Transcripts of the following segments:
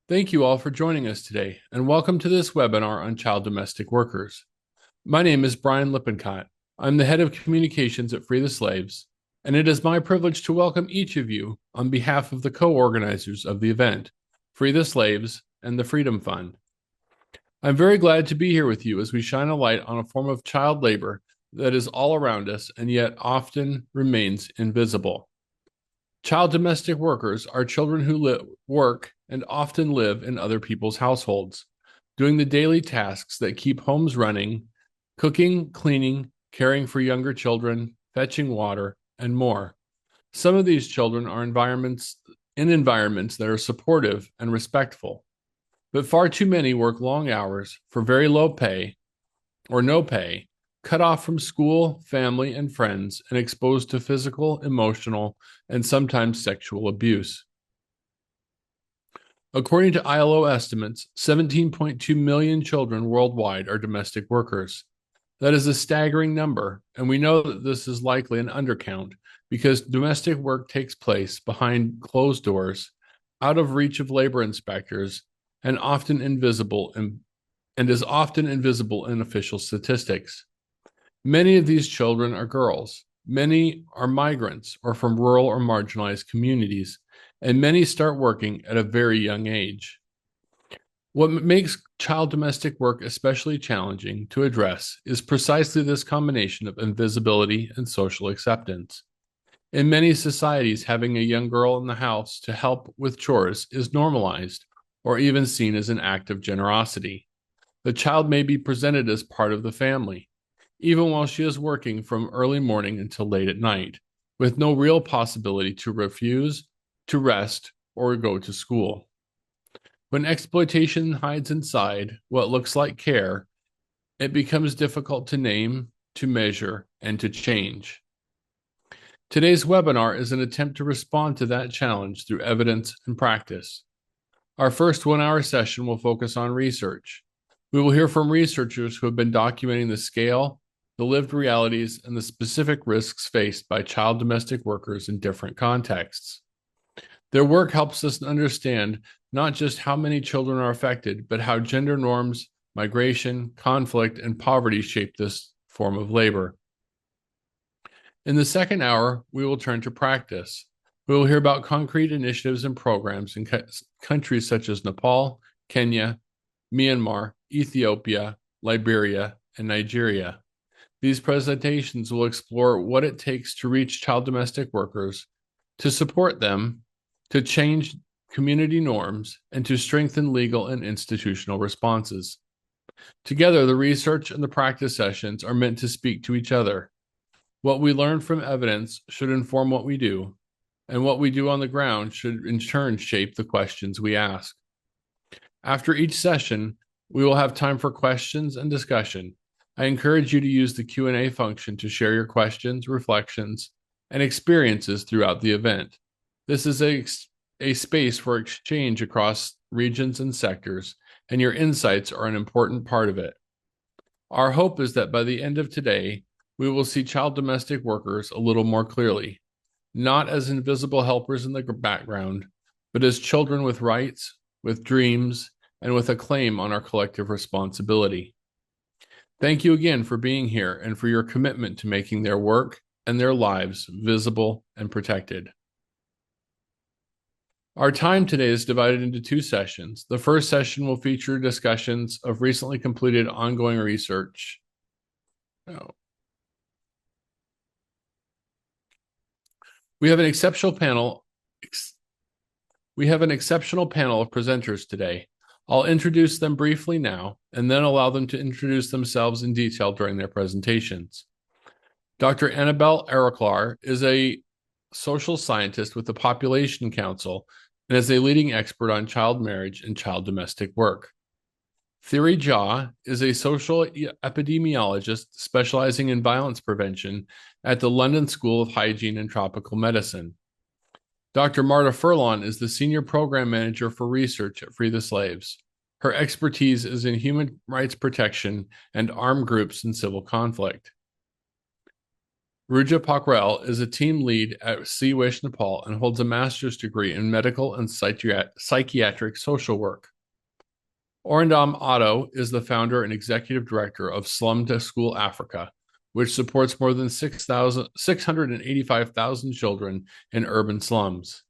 Thank you all for joining us today, and welcome to this webinar on child domestic workers. My name is Brian Lippincott. I'm the head of communications at Free the Slaves, and it is my privilege to welcome each of you on behalf of the co-organizers of the event, Free the Slaves and the Freedom Fund. I'm very glad to be here with you as we shine a light on a form of child labor that is all around us and yet often remains invisible. Child domestic workers are children who work and often live in other people's households, doing the daily tasks that keep homes running, cooking, cleaning, caring for younger children, fetching water, and more. Some of these children are in environments that are supportive and respectful, but far too many work long hours for very low pay or no pay, cut off from school, family, and friends, and exposed to physical, emotional, and sometimes sexual abuse. According to ILO estimates, 17.2 million children worldwide are domestic workers. That is a staggering number, and we know that this is likely an undercount because domestic work takes place behind closed doors, out of reach of labor inspectors, and is often invisible in official statistics. Many of these children are girls. Many are migrants or from rural or marginalized communities, and many start working at a very young age. What makes child domestic work especially challenging to address is precisely this combination of invisibility and social acceptance. In many societies, having a young girl in the house to help with chores is normalized or even seen as an act of generosity. The child may be presented as part of the family, even while she is working from early morning until late at night, with no real possibility to refuse, to rest, or go to school. When exploitation hides inside what looks like care, it becomes difficult to name, to measure, and to change. Today's webinar is an attempt to respond to that challenge through evidence and practice. Our first 1 hour session will focus on research. We will hear from researchers who have been documenting the scale, the lived realities, and the specific risks faced by child domestic workers in different contexts. Their work helps us understand not just how many children are affected, but how gender norms, migration, conflict, and poverty shape this form of labor. In the second hour, we will turn to practice. We will hear about concrete initiatives and programs in countries such as Nepal, Kenya, Myanmar, Ethiopia, Liberia, and Nigeria. These presentations will explore what it takes to reach child domestic workers, to support them, to change community norms, and to strengthen legal and institutional responses. Together, the research and the practice sessions are meant to speak to each other. What we learn from evidence should inform what we do, and what we do on the ground should in turn shape the questions we ask. After each session, we will have time for questions and discussion. I encourage you to use the Q&A function to share your questions, reflections, and experiences throughout the event. This is a space for exchange across regions and sectors, and your insights are an important part of it. Our hope is that by the end of today, we will see child domestic workers a little more clearly, not as invisible helpers in the background, but as children with rights, with dreams, and with a claim on our collective responsibility. Thank you again for being here and for your commitment to making their work and their lives visible and protected. Our time today is divided into 2 sessions. The first session will feature discussions of recently completed ongoing research. We have an exceptional panel of presenters today. I'll introduce them briefly now and then allow them to introduce themselves in detail during their presentations. Dr. Annabelle Ariklar is a social scientist with the Population Council and is a leading expert on child marriage and child domestic work. Thierry Jha is a social epidemiologist specializing in violence prevention at the London School of Hygiene and Tropical Medicine. Dr. Marta Furlan is the Senior Program Manager for Research at Free the Slaves. Her expertise is in human rights protection and armed groups in civil conflict. Ruja Pakrel is a team lead at Sea Wish Nepal and holds a master's degree in medical and psychiatric social work. Orindam Otto is the founder and executive director of Slum to School Africa, which supports more than 685,000 children in urban slums.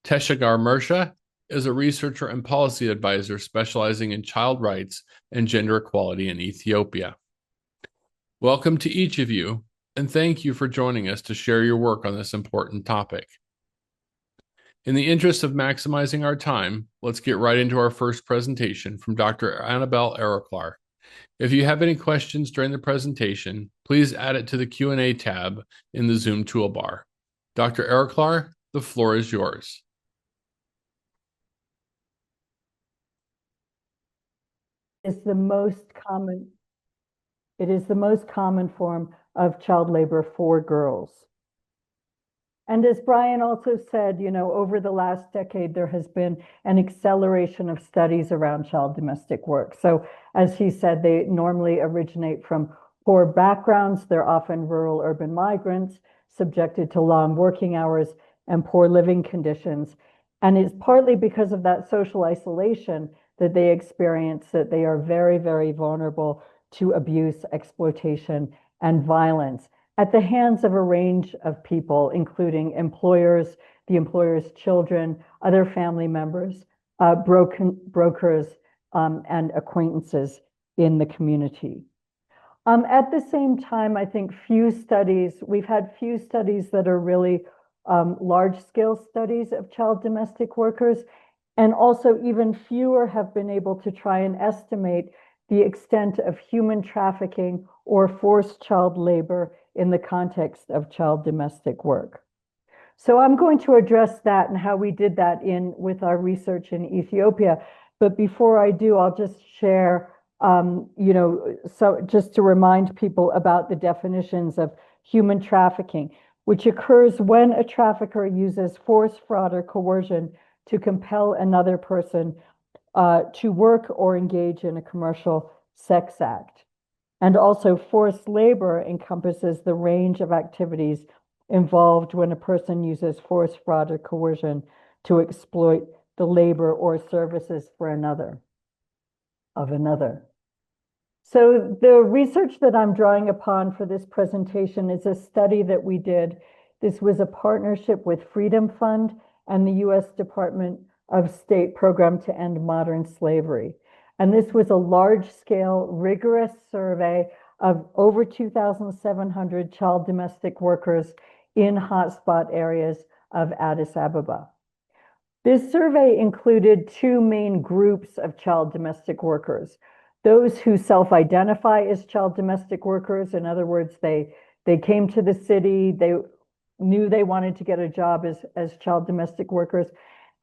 Teshagar Mersha is a researcher and policy advisor specializing in child rights and gender equality in Ethiopia. Welcome to each of you, and thank you for joining us to share your work on this important topic. In the interest of maximizing our time, let's get right into our first presentation from Dr. Annabelle Eriklar. If you have any questions during the presentation, please add it to the Q&A tab in the Zoom toolbar. Dr. Eriklar, the floor is yours. It is the most common form of child labor for girls. And as Brian also said, over the last decade, there has been an acceleration of studies around child domestic work. So as he said, they normally originate from poor backgrounds. They're often rural urban migrants subjected to long working hours and poor living conditions. And it's partly because of that social isolation that they experience that they are very, very vulnerable to abuse, exploitation, and violence at the hands of a range of people, including employers, the employer's children, other family members, brokers, and acquaintances in the community. At the same time, I think we've had few studies that are really large-scale studies of child domestic workers, and also even fewer have been able to try and estimate the extent of human trafficking or forced child labor in the context of child domestic work. So I'm going to address that and how we did that with our research in Ethiopia. But before I do, I'll just share, so just to remind people about the definitions of human trafficking, which occurs when a trafficker uses force, fraud, or coercion to compel another person to work or engage in a commercial sex act. And also forced labor encompasses the range of activities involved when a person uses force, fraud, or coercion to exploit the labor or services for another. So the research that I'm drawing upon for this presentation is a study that we did. This was a partnership with Freedom Fund and the U.S. Department of State Program to End Modern Slavery. And this was a large-scale, rigorous survey of over 2,700 child domestic workers in hotspot areas of Addis Ababa. This survey included two main groups of child domestic workers. Those who self-identify as child domestic workers, in other words, they came to the city, they knew they wanted to get a job as child domestic workers.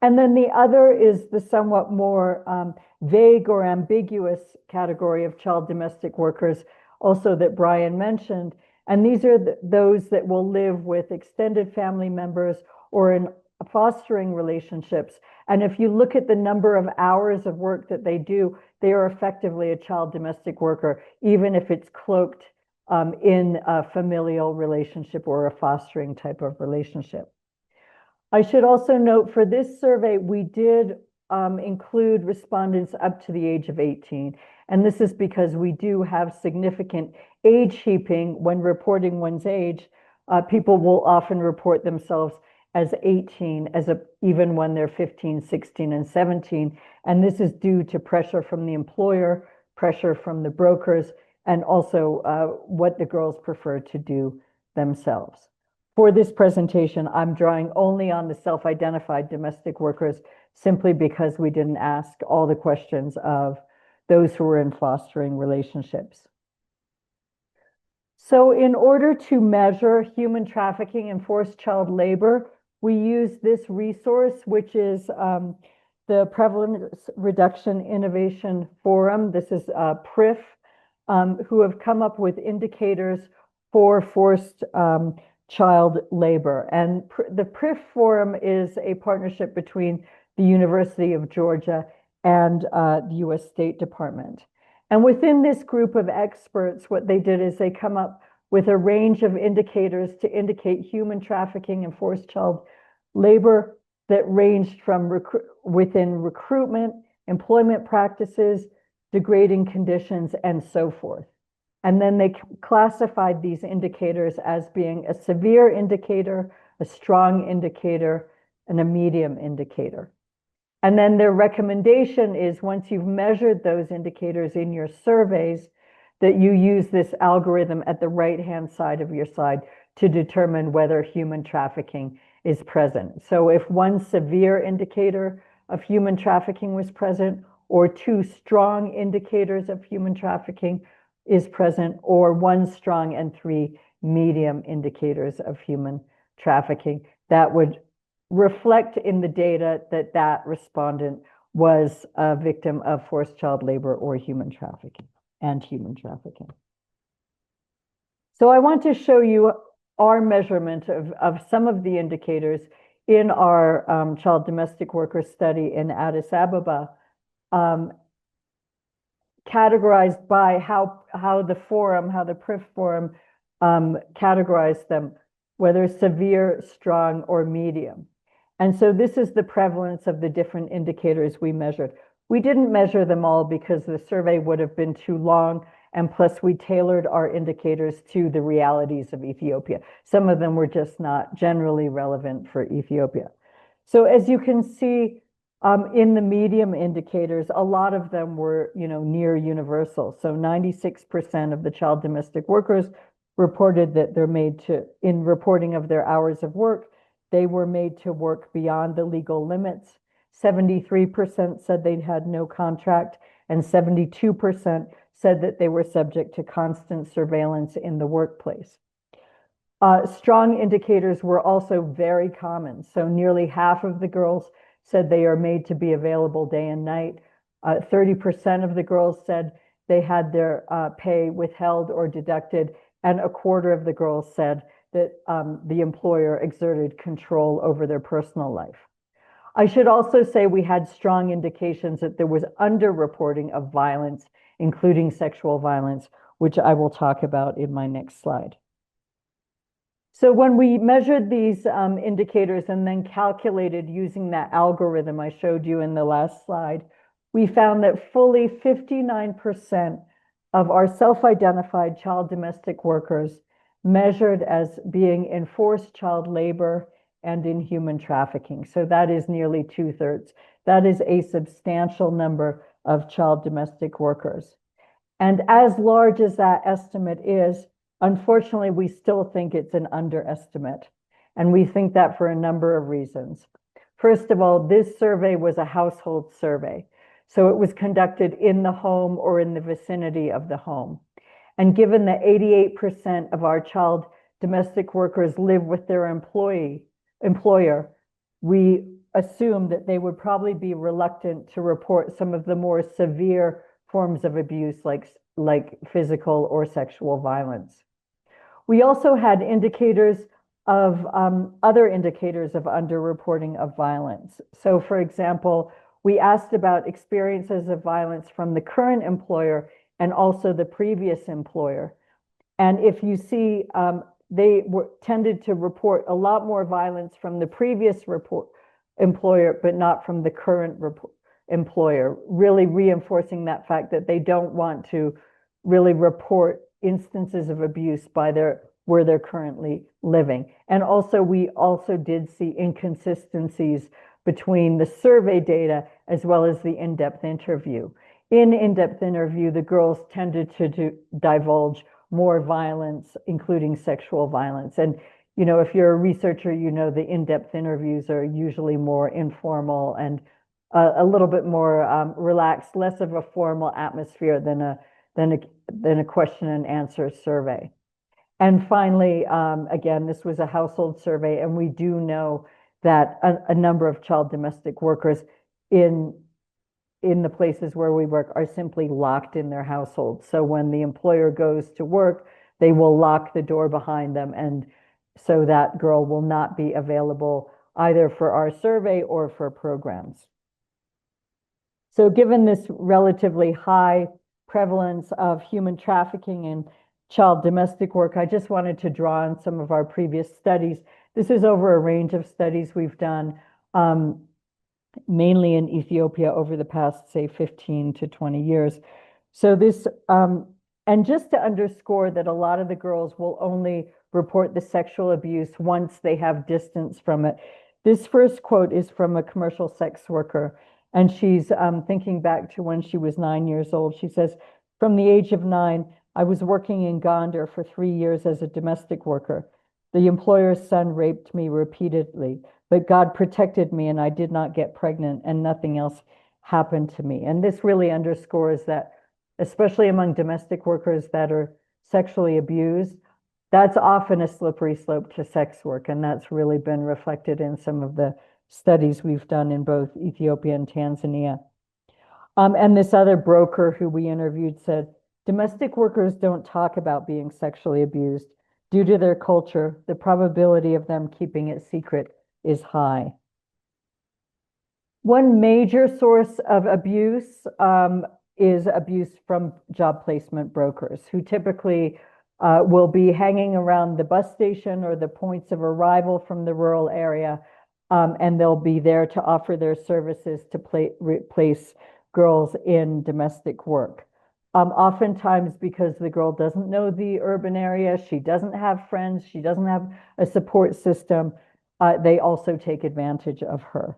And then the other is the somewhat more vague or ambiguous category of child domestic workers, also that Brian mentioned. And these are those that will live with extended family members or in fostering relationships. And if you look at the number of hours of work that they do, they are effectively a child domestic worker, even if it's cloaked in a familial relationship or a fostering type of relationship. I should also note for this survey, we did include respondents up to the age of 18. And this is because we do have significant age heaping when reporting one's age. People will often report themselves as 18, even when they're 15, 16, and 17. And this is due to pressure from the employer, pressure from the brokers, and also what the girls prefer to do themselves. For this presentation, I'm drawing only on the self-identified domestic workers simply because we didn't ask all the questions of those who were in fostering relationships. So in order to measure human trafficking and forced child labor, we use this resource, which is the Prevalence Reduction Innovation Forum. This is PRIF, who have come up with indicators for forced child labor. And the PRIF Forum is a partnership between the University of Georgia and the US State Department. And within this group of experts, what they did is they come up with a range of indicators to indicate human trafficking and forced child labor that ranged from within recruitment, employment practices, degrading conditions, and so forth. And then they classified these indicators as being a severe indicator, a strong indicator, and a medium indicator. And then their recommendation is once you've measured those indicators in your surveys, that you use this algorithm at the right-hand side of your slide to determine whether human trafficking is present. So if one severe indicator of human trafficking was present, or two strong indicators of human trafficking is present, or one strong and three medium indicators of human trafficking, that would reflect in the data that that respondent was a victim of forced child labor or human trafficking and human trafficking. So I want to show you our measurement of some of the indicators in our child domestic worker study in Addis Ababa, categorized by how the PRIF forum categorized them, whether severe, strong, or medium. And so this is the prevalence of the different indicators we measured. We didn't measure them all because the survey would have been too long, and plus we tailored our indicators to the realities of Ethiopia. Some of them were just not generally relevant for Ethiopia. So as you can see, in the medium indicators, a lot of them were, near universal. So 96% of the child domestic workers reported that in reporting of their hours of work, they were made to work beyond the legal limits. 73% said they had no contract, and 72% said that they were subject to constant surveillance in the workplace. Strong indicators were also very common. So nearly half of the girls said they are made to be available day and night. 30% of the girls said they had their pay withheld or deducted, and a quarter of the girls said that the employer exerted control over their personal life. I should also say we had strong indications that there was underreporting of violence, including sexual violence, which I will talk about in my next slide. So when we measured these indicators and then calculated using that algorithm I showed you in the last slide, we found that fully 59% of our self-identified child domestic workers measured as being in forced child labor and in human trafficking. So that is nearly 2/3. That is a substantial number of child domestic workers. And as large as that estimate is, unfortunately, we still think it's an underestimate. And we think that for a number of reasons. First of all, this survey was a household survey. So it was conducted in the home or in the vicinity of the home. And given that 88% of our child domestic workers live with their employer, we assume that they would probably be reluctant to report some of the more severe forms of abuse like physical or sexual violence. We also had indicators of other indicators of underreporting of violence. So for example, we asked about experiences of violence from the current employer and also the previous employer. And if you see, they tended to report a lot more violence from the previous employer, but not from the current employer, really reinforcing that fact that they don't want to really report instances of abuse where they're currently living. And also, we also did see inconsistencies between the survey data as well as the in-depth interview. In in-depth interview, the girls tended to divulge more violence, including sexual violence. And, if you're a researcher, the in-depth interviews are usually more informal and a little bit more relaxed, less of a formal atmosphere than a question and answer survey. And finally, again, this was a household survey, and we do know that a number of child domestic workers in the places where we work are simply locked in their households. So when the employer goes to work, they will lock the door behind them, and so that girl will not be available either for our survey or for programs. So given this relatively high prevalence of human trafficking child domestic work, I just wanted to draw on some of our previous studies. This is over a range of studies we've done, mainly in Ethiopia over the past, say, 15 to 20 years. So and just to underscore that a lot of the girls will only report the sexual abuse once they have distance from it. This first quote is from a commercial sex worker, and she's thinking back to when she was 9 years old. She says, from the age of 9, I was working in Gondar for 3 years as a domestic worker. The employer's son raped me repeatedly, but God protected me and I did not get pregnant and nothing else happened to me. And this really underscores that, especially among domestic workers that are sexually abused, that's often a slippery slope to sex work. And that's really been reflected in some of the studies we've done in both Ethiopia and Tanzania. And this other broker who we interviewed said, domestic workers don't talk about being sexually abused. Due to their culture, the probability of them keeping it secret is high. One major source of abuse is abuse from job placement brokers who typically will be hanging around the bus station or the points of arrival from the rural area, and they'll be there to offer their services to place girls in domestic work. Oftentimes because the girl doesn't know the urban area, she doesn't have friends, she doesn't have a support system, they also take advantage of her.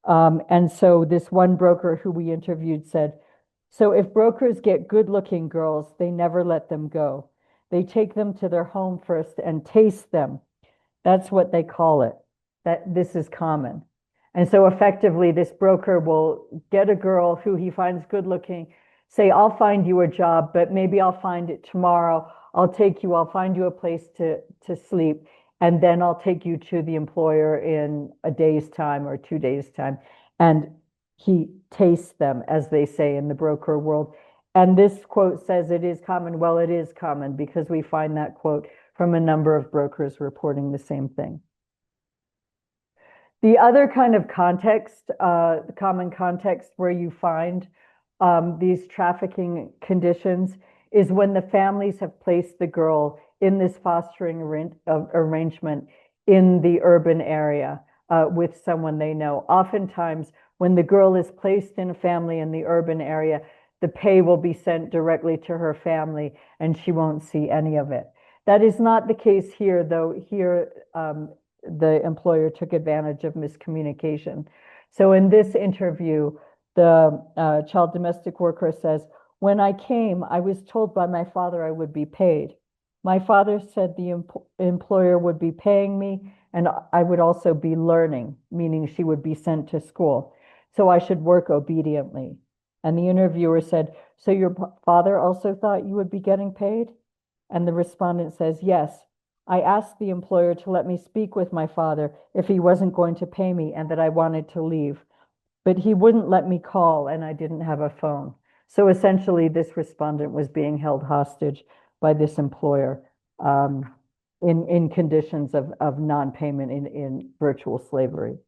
And so this one broker who we interviewed said, so if brokers get good-looking girls, they never let them go. They take them to their home first and taste them. That's what they call it. That this is common. And so effectively, this broker will get a girl who he finds good-looking, say, I'll find you a job, but maybe I'll find it tomorrow. I'll find you a place to sleep, and then I'll take you to the employer in a day's time or 2 days' time. And he tastes them, as they say in the broker world. And this quote says it is common. Well, it is common because we find that quote from a number of brokers reporting the same thing. The other kind of context, common context where you find these trafficking conditions is when the families have placed the girl in this fostering arrangement in the urban area with someone they know. Oftentimes, when the girl is placed in a family in the urban area, the pay will be sent directly to her family and she won't see any of it. That is not the case here, though. Here, the employer took advantage of miscommunication. So in this interview, the child domestic worker says, when I came, I was told by my father I would be paid. My father said the employer would be paying me and I would also be learning, meaning she would be sent to school. So I should work obediently. And the interviewer said, so your father also thought you would be getting paid? And the respondent says, yes. I asked the employer to let me speak with my father if he wasn't going to pay me and that I wanted to leave. But he wouldn't let me call and I didn't have a phone. So essentially, this respondent was being held hostage by this employer in conditions of non-payment in virtual slavery.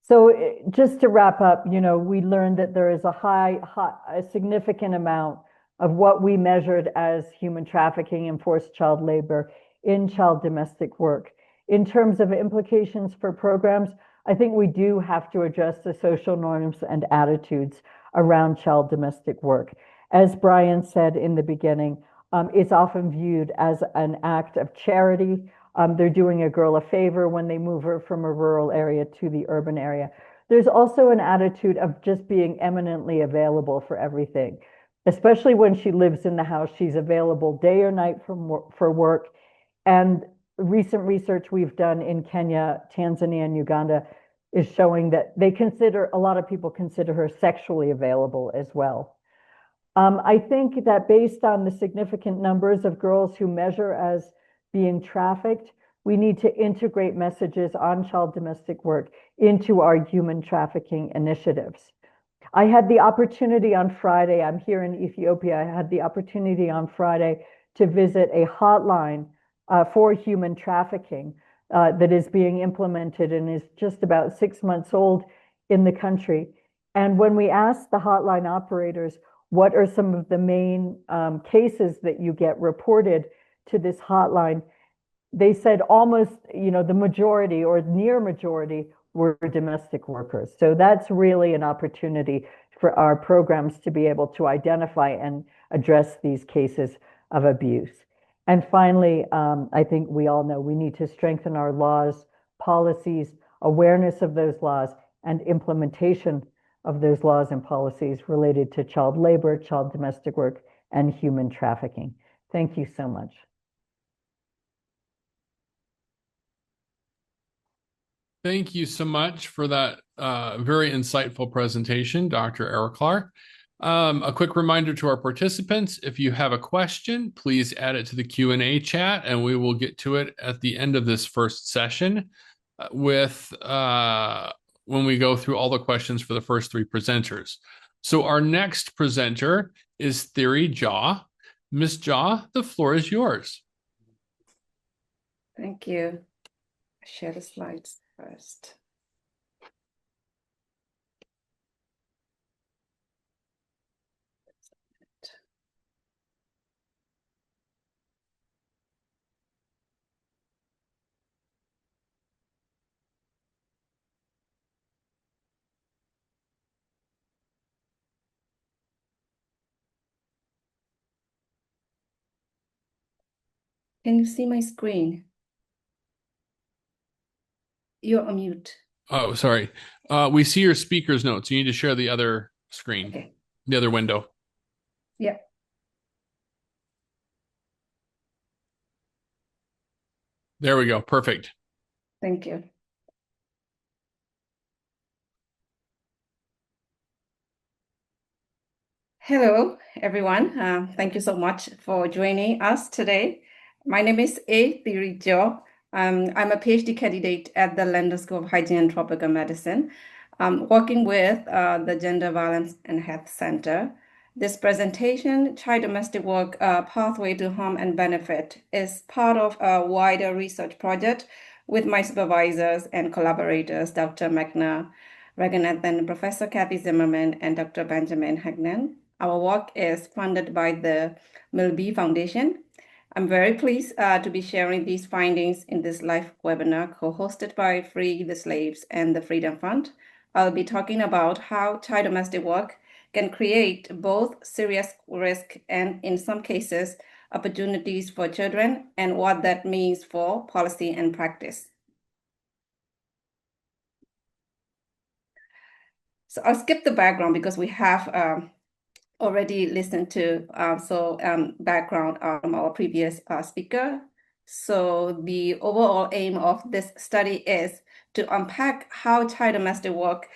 So just to wrap up, we learned that there is a significant amount of what we measured as human trafficking and forced child labor in child domestic work. In terms of implications for programs, I think we do have to address the social norms and attitudes around child domestic work. As Brian said in the beginning, it's often viewed as an act of charity. They're doing a girl a favor when they move her from a rural area to the urban area. There's also an attitude of just being eminently available for everything, especially when she lives in the house. She's available day or night for work. And recent research we've done in Kenya, Tanzania, and Uganda is showing that a lot of people consider her sexually available as well. I think that based on the significant numbers of girls who measure as being trafficked, we need to integrate messages on child domestic work into our human trafficking initiatives. I had the opportunity on Friday, I'm here in Ethiopia, I had the opportunity on Friday to visit a hotline for human trafficking that is being implemented and is just about 6 months old in the country. And when we asked the hotline operators, what are some of the main cases that you get reported to this hotline, they said almost, the majority or near majority were domestic workers. So that's really an opportunity for our programs to be able to identify and address these cases of abuse. And finally, I think we all know we need to strengthen our laws, policies, awareness of those laws, and implementation of those laws and policies related to child labor, child domestic work, and human trafficking. Thank you so much. Thank you so much for that very insightful presentation, Dr. Eriklar. A quick reminder to our participants, if you have a question, please add it to the Q&A chat, and we will get to it at the end of this first session when we go through all the questions for the first three presenters. So our next presenter is Thierry Jha. Ms. Jha, the floor is yours. Thank you. Share the slides first. Can you see my screen? You're on mute. Oh, sorry. We see your speaker's notes. You need to share the other screen, Okay. the other window. Yeah. There we go. Perfect. Thank you. Hello, everyone. Thank you so much for joining us today. My name is Thierry Jha. I'm a PhD candidate at the London School of Hygiene and Tropical Medicine, working with the Gender Violence and Health Center. This presentation, Child Domestic Work Pathway to Harm and Benefit, is part of a wider research project with my supervisors and collaborators, Dr. Magna Raghunathan, Professor Kathy Zimmerman, and Dr. Benjamin Hagnan. Our work is funded by the Milby Foundation. I'm very pleased to be sharing these findings in this live webinar co-hosted by Free the Slaves and the Freedom Fund. I'll be talking about how child domestic work can create both serious risk and, in some cases, opportunities for children and what that means for policy and practice. So I'll skip the background because we have already listened to background from our previous speaker. So the overall aim of this study is to unpack how child domestic work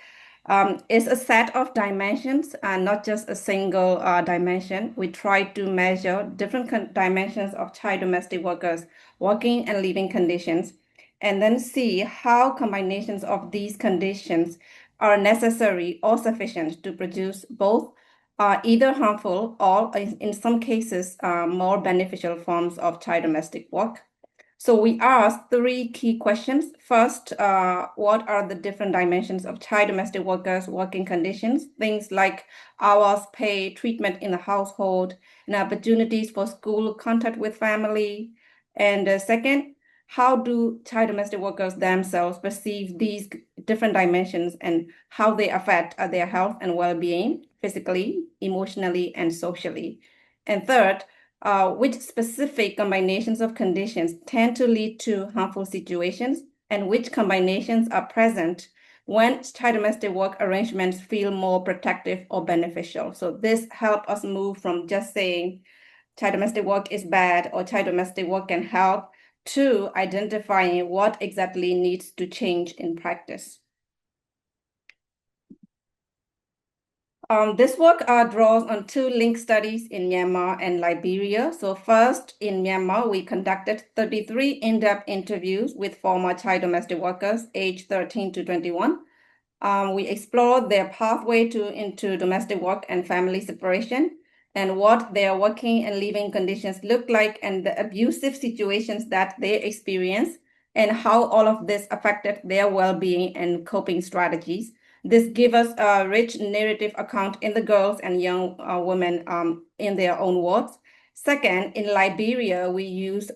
is a set of dimensions and not just a single dimension. We try to measure different dimensions of child domestic workers' working and living conditions, and then see how combinations of these conditions are necessary or sufficient to produce both either harmful or, in some cases, more beneficial forms of child domestic work. So we asked three key questions. First, what are the different dimensions of child domestic workers' working conditions? Things like hours, pay, treatment in the household, and opportunities for school contact with family. And second, how do child domestic workers themselves perceive these different dimensions and how they affect their health and well-being, physically, emotionally, and socially? And third, which specific combinations of conditions tend to lead to harmful situations, and which combinations are present when child domestic work arrangements feel more protective or beneficial. So this helps us move from just saying child domestic work is bad or child domestic work can help to identifying what exactly needs to change in practice. This work draws on two linked studies in Myanmar and Liberia. So first, in Myanmar, we conducted 33 in-depth interviews with former child domestic workers aged 13 to 21. We explored their pathway into domestic work and family separation, and what their working and living conditions look like, and the abusive situations that they experience, and how all of this affected their well-being and coping strategies. This gives us a rich narrative account in the girls and young women in their own words. Second, in Liberia, we use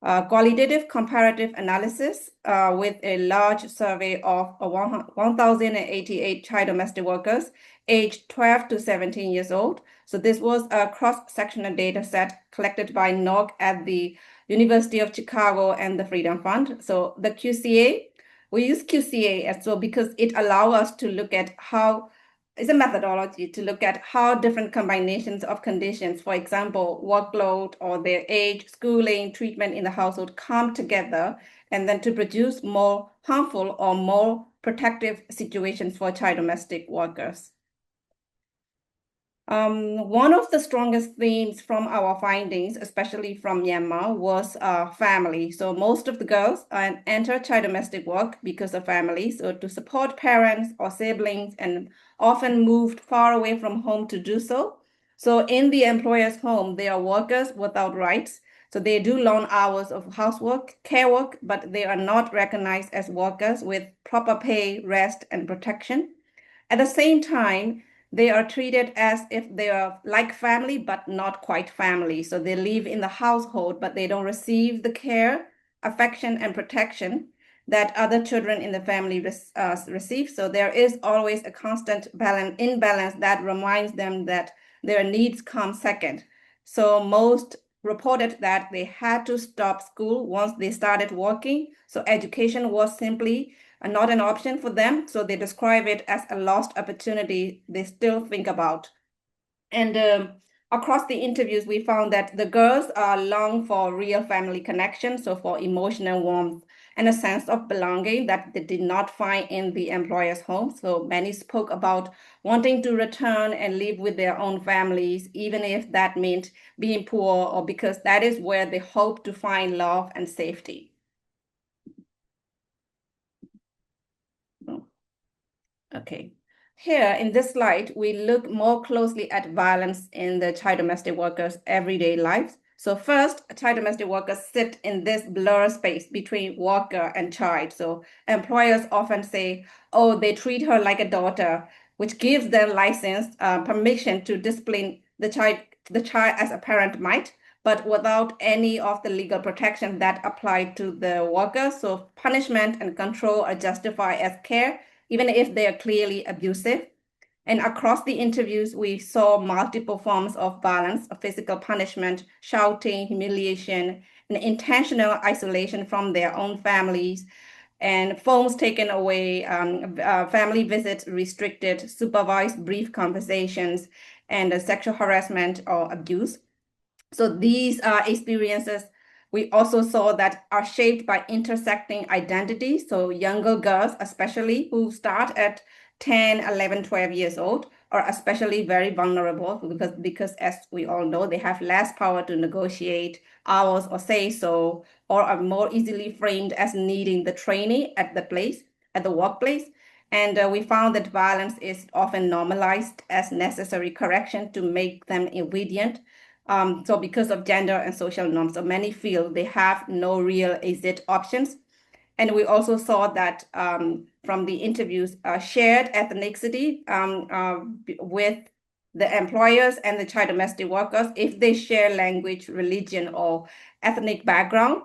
qualitative comparative analysis with a large survey of 1,088 child domestic workers aged 12 to 17 years old. So this was a cross-sectional data set collected by NOG at the University of Chicago and the Freedom Fund. So the QCA, we use QCA as well because it allows us to look at how it's a methodology to look at how different combinations of conditions, for example, workload or their age, schooling, treatment in the household come together and then to produce more harmful or more protective situations for child domestic workers. One of the strongest themes from our findings, especially from Myanmar, was family. So most of the girls enter child domestic work because of family, so to support parents or siblings, and often moved far away from home to do so. So in the employer's home, they are workers without rights. So they do long hours of housework, care work, but they are not recognized as workers with proper pay, rest, and protection. At the same time, they are treated as if they are like family, but not quite family. So they live in the household, but they don't receive the care, affection, and protection that other children in the family receive. So there is always a constant imbalance that reminds them that their needs come second. So most reported that they had to stop school once they started working. So education was simply not an option for them. So they describe it as a lost opportunity they still think about. And across the interviews, we found that the girls long for real family connection, so for emotional warmth and a sense of belonging that they did not find in the employer's home. So many spoke about wanting to return and live with their own families, even if that meant being poor or because that is where they hope to find love and safety. Okay. Here in this slide, we look more closely at violence in the child domestic workers' everyday lives. So first, child domestic workers sit in this blur space between worker and child. So employers often say, oh, they treat her like a daughter, which gives them license, permission to discipline the child as a parent might, but without any of the legal protection that apply to the worker. So punishment and control are justified as care, even if they are clearly abusive. And across the interviews, we saw multiple forms of violence, of physical punishment, shouting, humiliation, and intentional isolation from their own families, and phones taken away, family visits restricted, supervised brief conversations, and sexual harassment or abuse. So these experiences we also saw that are shaped by intersecting identities. So younger girls, especially who start at 10, 11, 12 years old, are especially very vulnerable because as we all know, they have less power to negotiate hours or say so, or are more easily framed as needing the training at the workplace. And we found that violence is often normalized as necessary correction to make them obedient. So because of gender and social norms, so many feel they have no real exit options. And we also saw that from the interviews, shared ethnicity with the employers and the child domestic workers, if they share language, religion, or ethnic background,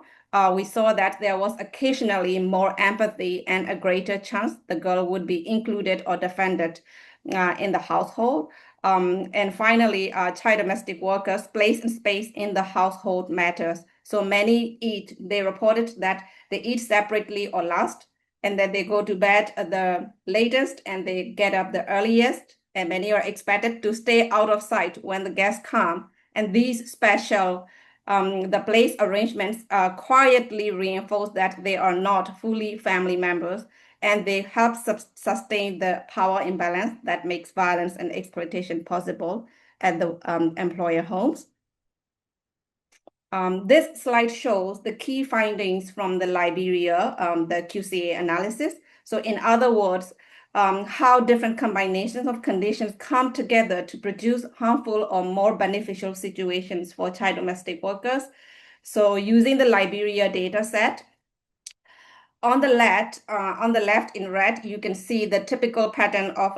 we saw that there was occasionally more empathy and a greater chance the girl would be included or defended in the household. And finally, child domestic workers' place and space in the household matters. So many they reported that they eat separately or last, and that they go to bed at the latest and they get up the earliest, and many are expected to stay out of sight when the guests come. And these special, the place arrangements quietly reinforce that they are not fully family members, and they help sustain the power imbalance that makes violence and exploitation possible at the employer homes. This slide shows the key findings from the Liberia, the QCA analysis. So in other words, how different combinations of conditions come together to produce harmful or more beneficial situations for child domestic workers. So using the Liberia data set, on the left in red, you can see the typical pattern of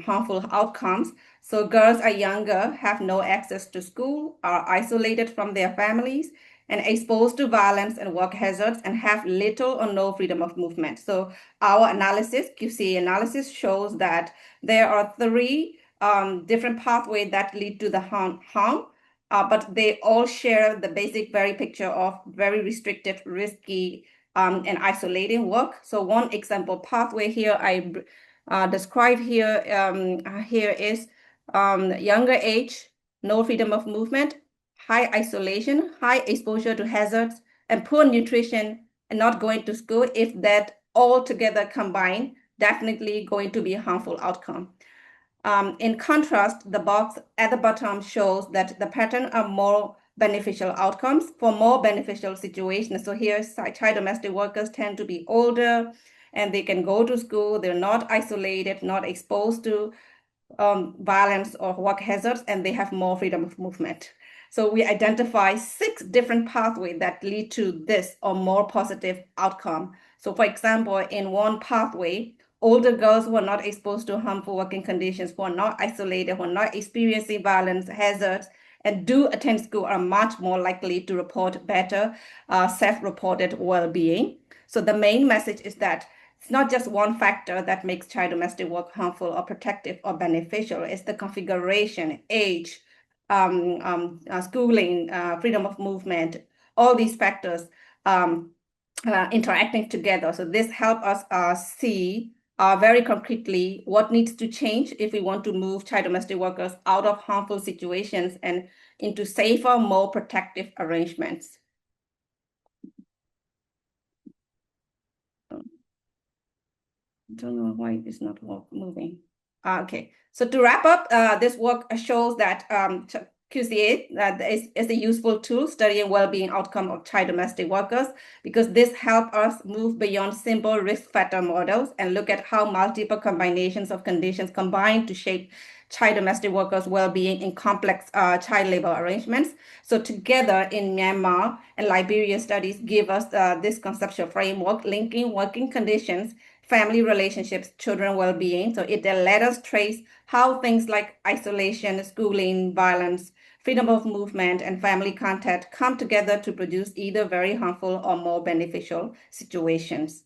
harmful outcomes. So girls are younger, have no access to school, are isolated from their families, and exposed to violence and work hazards, and have little or no freedom of movement. So our analysis, QCA analysis, shows that there are three different pathways that lead to the harm, but they all share the basic very picture of very restricted, risky, and isolating work. So one example pathway here I describe here here is younger age, no freedom of movement, high isolation, high exposure to hazards, and poor nutrition, and not going to school. If that all together combined, definitely going to be a harmful outcome. In contrast, the box at the bottom shows that the pattern are more beneficial outcomes for more beneficial situations. So here, child domestic workers tend to be older and they can go to school. They're not isolated, not exposed to violence or work hazards, and they have more freedom of movement. So we identify 6 different pathways that lead to this or more positive outcome. So for example, in one pathway, older girls who are not exposed to harmful working conditions, who are not isolated, who are not experiencing violence hazards, and do attend school are much more likely to report better self-reported well-being. So the main message is that it's not just one factor that makes child domestic work harmful or protective or beneficial. It's the configuration, age, schooling, freedom of movement, all these factors interacting together. So this helps us see very concretely what needs to change if we want to move child domestic workers out of harmful situations and into safer, more protective arrangements. I don't know why it's not moving. Okay, so to wrap up, this work shows that QCA is a useful tool studying well-being outcome of child domestic workers, because this helps us move beyond simple risk factor models and look at how multiple combinations of conditions combine to shape child domestic workers' well-being in complex child labor arrangements. So together in Myanmar and Liberia studies give us this conceptual framework linking working conditions, family relationships, children well-being. So it let us trace how things like isolation, schooling, violence, freedom of movement, and family contact come together to produce either very harmful or more beneficial situations.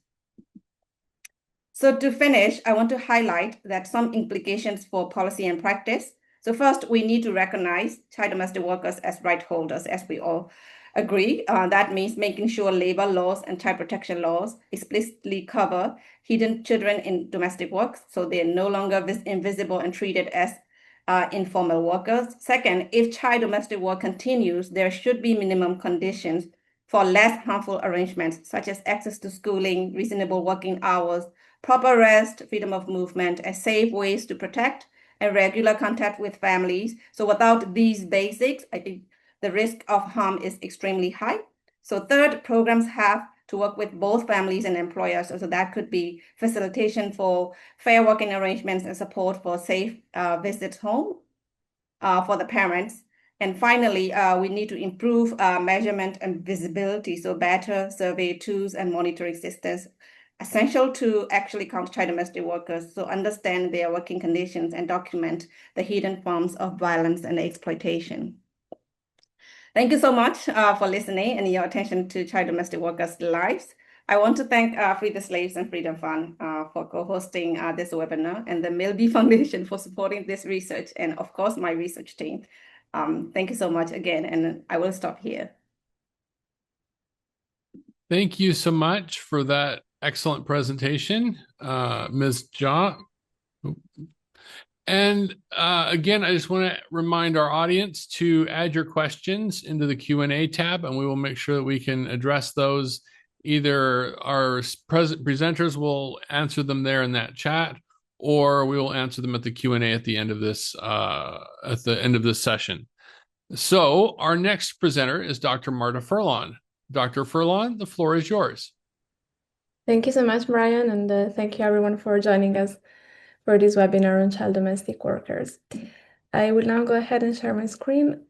So to finish, I want to highlight that some implications for policy and practice. So first, we need to recognize child domestic workers as right holders, as we all agree. That means making sure labor laws and child protection laws explicitly cover hidden children in domestic work, so they're no longer invisible and treated as informal workers. Second, if child domestic work continues, there should be minimum conditions for less harmful arrangements, such as access to schooling, reasonable working hours, proper rest, freedom of movement, and safe ways to protect, and regular contact with families. So without these basics, I think the risk of harm is extremely high. So third, programs have to work with both families and employers. So that could be facilitation for fair working arrangements and support for safe visits home for the parents. And finally, we need to improve measurement and visibility. So better survey tools and monitoring systems essential to actually count child domestic workers, so understand their working conditions and document the hidden forms of violence and exploitation. Thank you so much for listening and your attention to child domestic workers' lives. I want to thank Free the Slaves and Freedom Fund for co-hosting this webinar, and the Milby Foundation for supporting this research, and of course, my research team. Thank you so much again, and I will stop here. Thank you so much for that excellent presentation, Ms. Jha. And again, I just want to remind our audience to add your questions into the Q&A tab, and we will make sure that we can address those. Either our presenters will answer them there in that chat, or we will answer them at the Q&A at the end of this session. So our next presenter is Dr. Marta Furlan. Dr. Furlan, the floor is yours. Thank you so much, Brian, and thank you everyone for joining us for this webinar on child domestic workers. I will now go ahead and share my screen.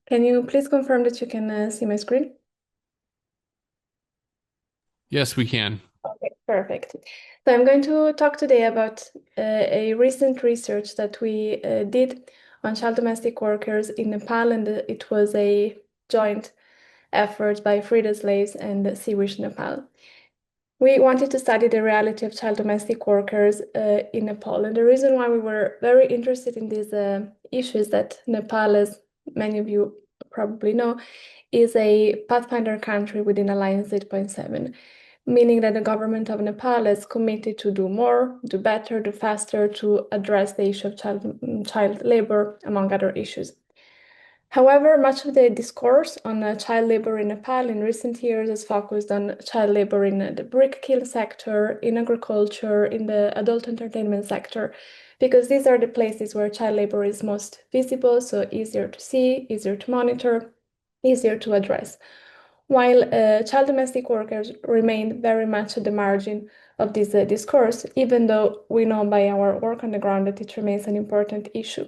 Can you please confirm that you can see my screen? Yes, we can. Okay, perfect. So I'm going to talk today about a recent research that we did on child domestic workers in Nepal, and it was a joint effort by Free the Slaves and Sea Wish Nepal. We wanted to study the reality of child domestic workers in Nepal, and the reason why we were very interested in these issues is that Nepal, as many of you probably know, is a pathfinder country within Alliance 8.7, meaning that the government of Nepal is committed to do more, do better, do faster to address the issue of child labor, among other issues. However, much of the discourse on child labor in Nepal in recent years has focused on child labor in the brick kiln sector, in agriculture, in the adult entertainment sector, because these are the places where child labor is most visible, so easier to see, easier to monitor, easier to address. While child domestic workers remain very much at the margin of this discourse, even though we know by our work on the ground that it remains an important issue.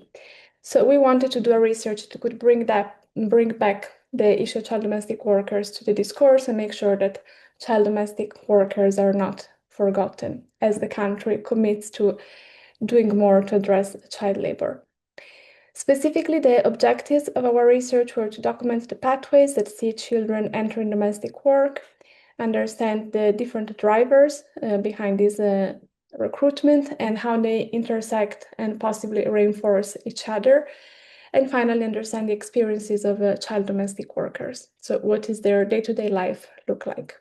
So we wanted to do a research that could bring back the issue of child domestic workers to the discourse and make sure that child domestic workers are not forgotten as the country commits to doing more to address child labor. Specifically, the objectives of our research were to document the pathways that see children entering domestic work, understand the different drivers behind this recruitment and how they intersect and possibly reinforce each other, and finally understand the experiences of child domestic workers. So what is their day-to-day life look like?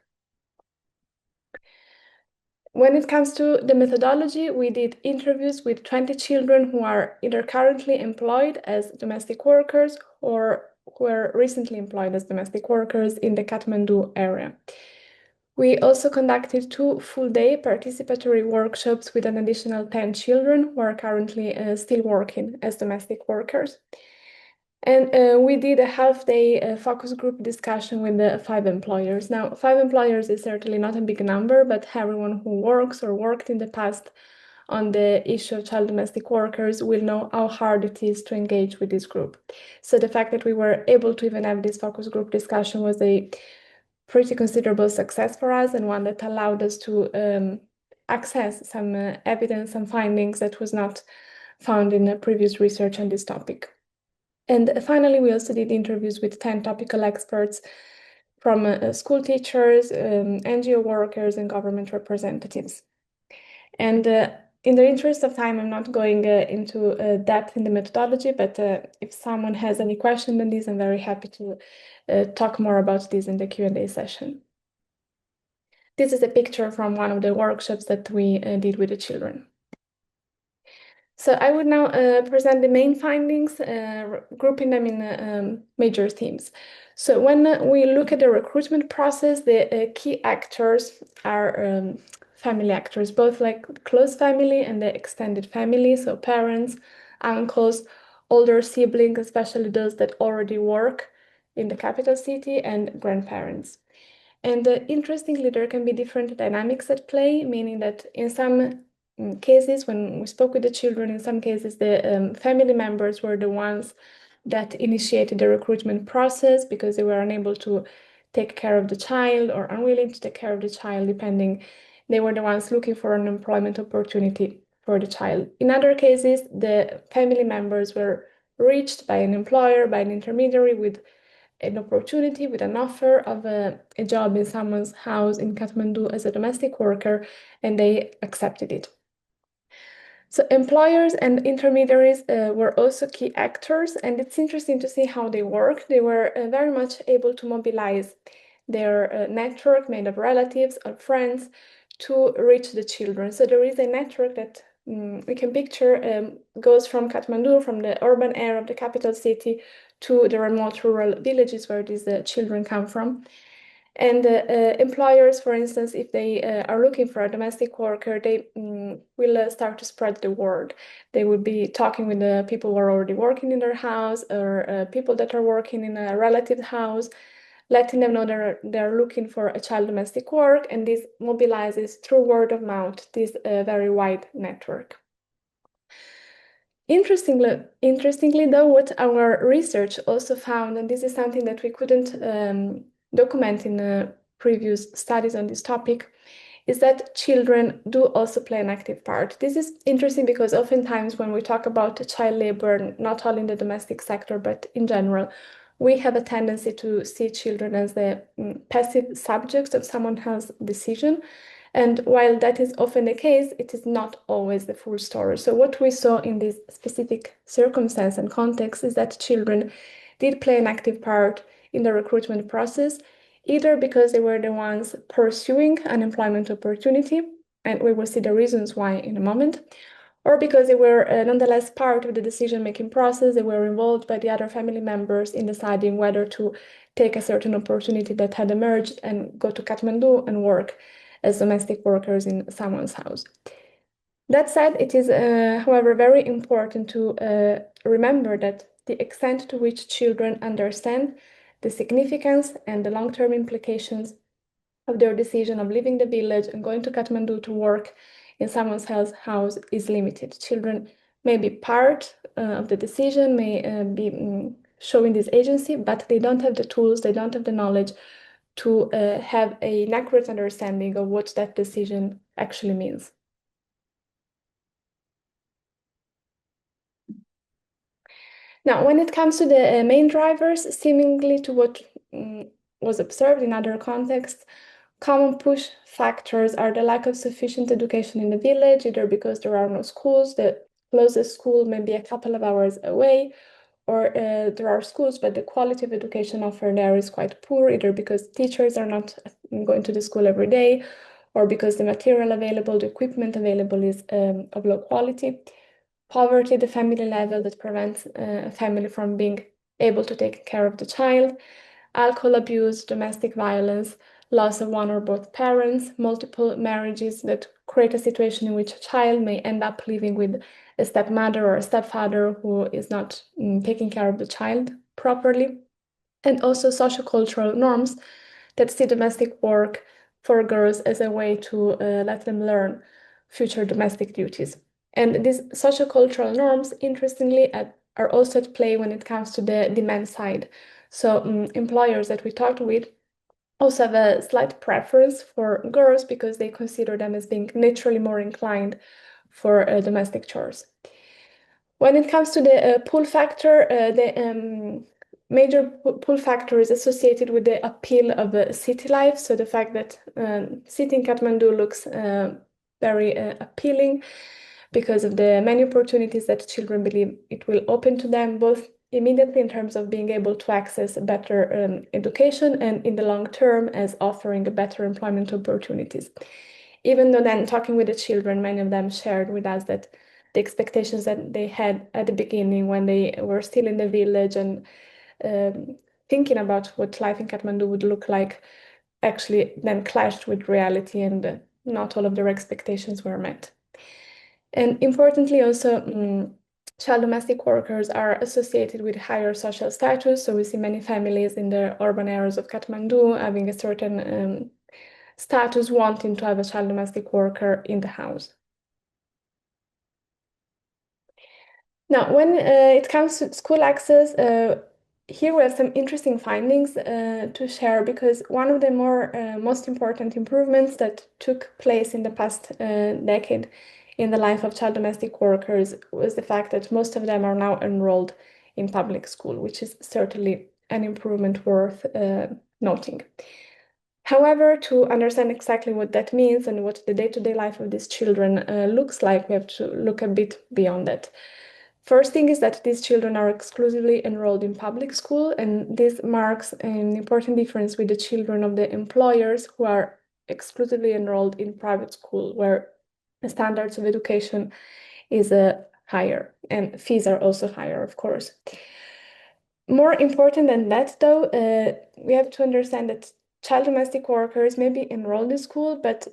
When it comes to the methodology, we did interviews with 20 children who are either currently employed as domestic workers or who were recently employed as domestic workers in the Kathmandu area. We also conducted 2 full-day participatory workshops with an additional 10 children who are currently still working as domestic workers. And we did a half-day focus group discussion with the 5 employers. Now, 5 employers is certainly not a big number, but everyone who works or worked in the past on the issue of child domestic workers will know how hard it is to engage with this group. So the fact that we were able to even have this focus group discussion was a pretty considerable success for us, and one that allowed us to access some evidence, some findings that was not found in previous research on this topic. And finally, we also did interviews with 10 topical experts from school teachers, NGO workers, and government representatives. And in the interest of time, I'm not going into depth in the methodology, but if someone has any question on this, I'm very happy to talk more about this in the Q&A session. This is a picture from one of the workshops that we did with the children. So I would now present the main findings, grouping them in major themes. So when we look at the recruitment process, the key actors are family actors, both like close family and the extended family, so parents, uncles, older siblings, especially those that already work in the capital city, and grandparents. And interestingly, there can be different dynamics at play, meaning that in some cases, when we spoke with the children, in some cases, the family members were the ones that initiated the recruitment process because they were unable to take care of the child or unwilling to take care of the child, depending. They were the ones looking for an employment opportunity for the child. In other cases, the family members were reached by an employer, by an intermediary with an opportunity, with an offer of a job in someone's house in Kathmandu as a domestic worker, and they accepted it. So employers and intermediaries were also key actors, and it's interesting to see how they work. They were very much able to mobilize their network made of relatives or friends to reach the children. So there is a network that we can picture goes from Kathmandu, from the urban area of the capital city, to the remote rural villages where these children come from. And employers, for instance, if they are looking for a domestic worker, they will start to spread the word. They will be talking with the people who are already working in their house or people that are working in a relative's house, letting them know they're looking for a child domestic work, and this mobilizes through word of mouth this very wide network. Interestingly, though, what our research also found, and this is something that we couldn't document in previous studies on this topic, is that children do also play an active part. This is interesting because oftentimes when we talk about child labor, not only in the domestic sector, but in general, we have a tendency to see children as the passive subjects of someone else's decision. And while that is often the case, it is not always the full story. So what we saw in this specific circumstance and context is that children did play an active part in the recruitment process, either because they were the ones pursuing an employment opportunity, and we will see the reasons why in a moment, or because they were nonetheless part of the decision-making process. They were involved by the other family members in deciding whether to take a certain opportunity that had emerged and go to Kathmandu and work as domestic workers in someone's house. That said, it is, however, very important to remember that the extent to which children understand the significance and the long-term implications of their decision of leaving the village and going to Kathmandu to work in someone else's house is limited. Children may be part of the decision, may be showing this agency, but they don't have the tools, they don't have the knowledge to have an accurate understanding of what that decision actually means. Now, when it comes to the main drivers, seemingly to what was observed in other contexts, common push factors are the lack of sufficient education in the village, either because there are no schools, the closest school may be a couple of hours away, or there are schools, but the quality of education offered there is quite poor, either because teachers are not going to the school every day, or because the material available, the equipment available is of low quality. Poverty at the family level that prevents a family from being able to take care of the child. Alcohol abuse, domestic violence, loss of one or both parents, multiple marriages that create a situation in which a child may end up living with a stepmother or a stepfather who is not taking care of the child properly. And also sociocultural norms that see domestic work for girls as a way to let them learn future domestic duties. And these sociocultural norms, interestingly, are also at play when it comes to the demand side. So employers that we talked with also have a slight preference for girls because they consider them as being naturally more inclined for domestic chores. When it comes to the pull factor, the major pull factor is associated with the appeal of city life. So the fact that city in Kathmandu looks very appealing because of the many opportunities that children believe it will open to them, both immediately in terms of being able to access a better education and in the long term as offering better employment opportunities. Even though then talking with the children, many of them shared with us that the expectations that they had at the beginning when they were still in the village and thinking about what life in Kathmandu would look like actually then clashed with reality, and not all of their expectations were met. And importantly also, child domestic workers are associated with higher social status. So we see many families in the urban areas of Kathmandu having a certain status, wanting to have a child domestic worker in the house. Now, when it comes to school access, here we have some interesting findings to share, because one of the most important improvements that took place in the past decade in the life of child domestic workers was the fact that most of them are now enrolled in public school, which is certainly an improvement worth noting. However, to understand exactly what that means and what the day-to-day life of these children looks like, we have to look a bit beyond that. First thing is that these children are exclusively enrolled in public school, and this marks an important difference with the children of the employers who are exclusively enrolled in private school, where the standards of education is higher and fees are also higher, of course. More important than that, though, we have to understand that child domestic workers may be enrolled in school, but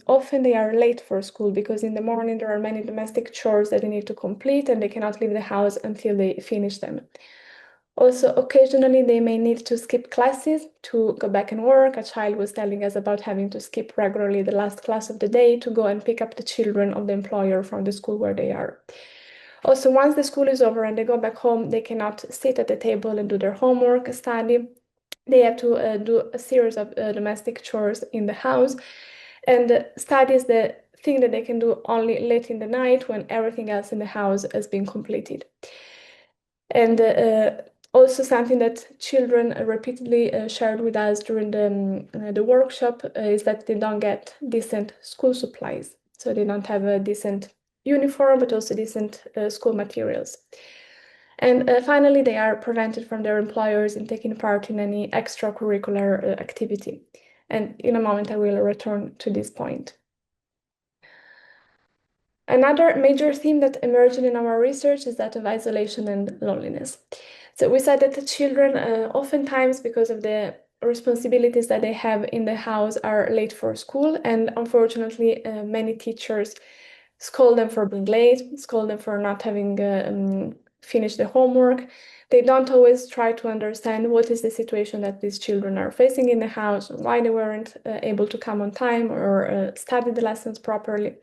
often they are late for school because in the morning there are many domestic chores that they need to complete and they cannot leave the house until they finish them. Also, occasionally they may need to skip classes to go back and work. A child was telling us about having to skip regularly the last class of the day to go and pick up the children of the employer from the school where they are. Also, once the school is over and they go back home, they cannot sit at the table and do their homework, study. they have to do a series of domestic chores in the house, and studies the thing that they can do only late in the night when everything else in the house has been completed. And also something that children repeatedly shared with us during the workshop is that they don't get decent school supplies. So they don't have a decent uniform, but also decent school materials. And finally, they are prevented from their employers in taking part in any extracurricular activity. And in a moment, I will return to this point. Another major theme that emerged in our research is that of isolation and loneliness. So we said that the children, oftentimes because of the responsibilities that they have in the house, are late for school, and unfortunately, many teachers scold them for being late, scold them for not having finished the homework. They don't always try to understand what is the situation that these children are facing in the house, why they weren't able to come on time or study the lessons properly.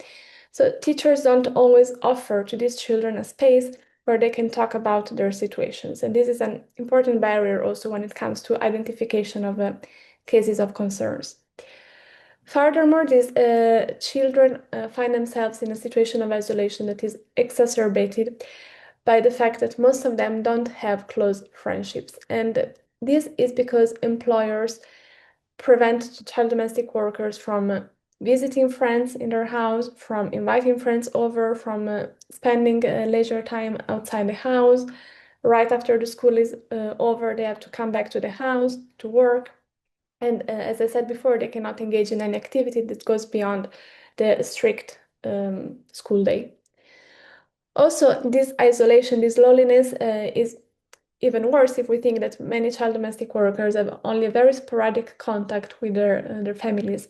So teachers don't always offer to these children a space where they can talk about their situations. And this is an important barrier also when it comes to identification of cases of concerns. Furthermore, these children find themselves in a situation of isolation that is exacerbated by the fact that most of them don't have close friendships. And this is because employers prevent child domestic workers from visiting friends in their house, from inviting friends over, from spending leisure time outside the house. Right after the school is over, they have to come back to the house to work. And as I said before, they cannot engage in any activity that goes beyond the strict school day. Also, this isolation, this loneliness is even worse if we think that many child domestic workers have only a very sporadic contact with their families.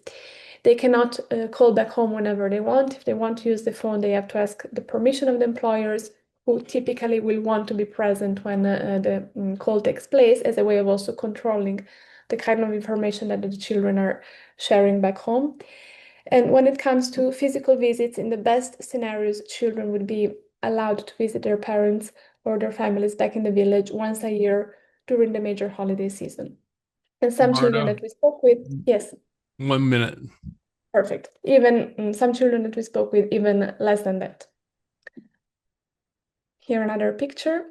They cannot call back home whenever they want. If they want to use the phone, they have to ask the permission of the employers, who typically will want to be present when the call takes place, as a way of also controlling the kind of information that the children are sharing back home. And when it comes to physical visits, in the best scenarios, children would be allowed to visit their parents or their families back in the village once a year during the major holiday season. And some children Marta, that we spoke with, yes, 1 minute. perfect. Even some children that we spoke with, even less than that. Here another picture.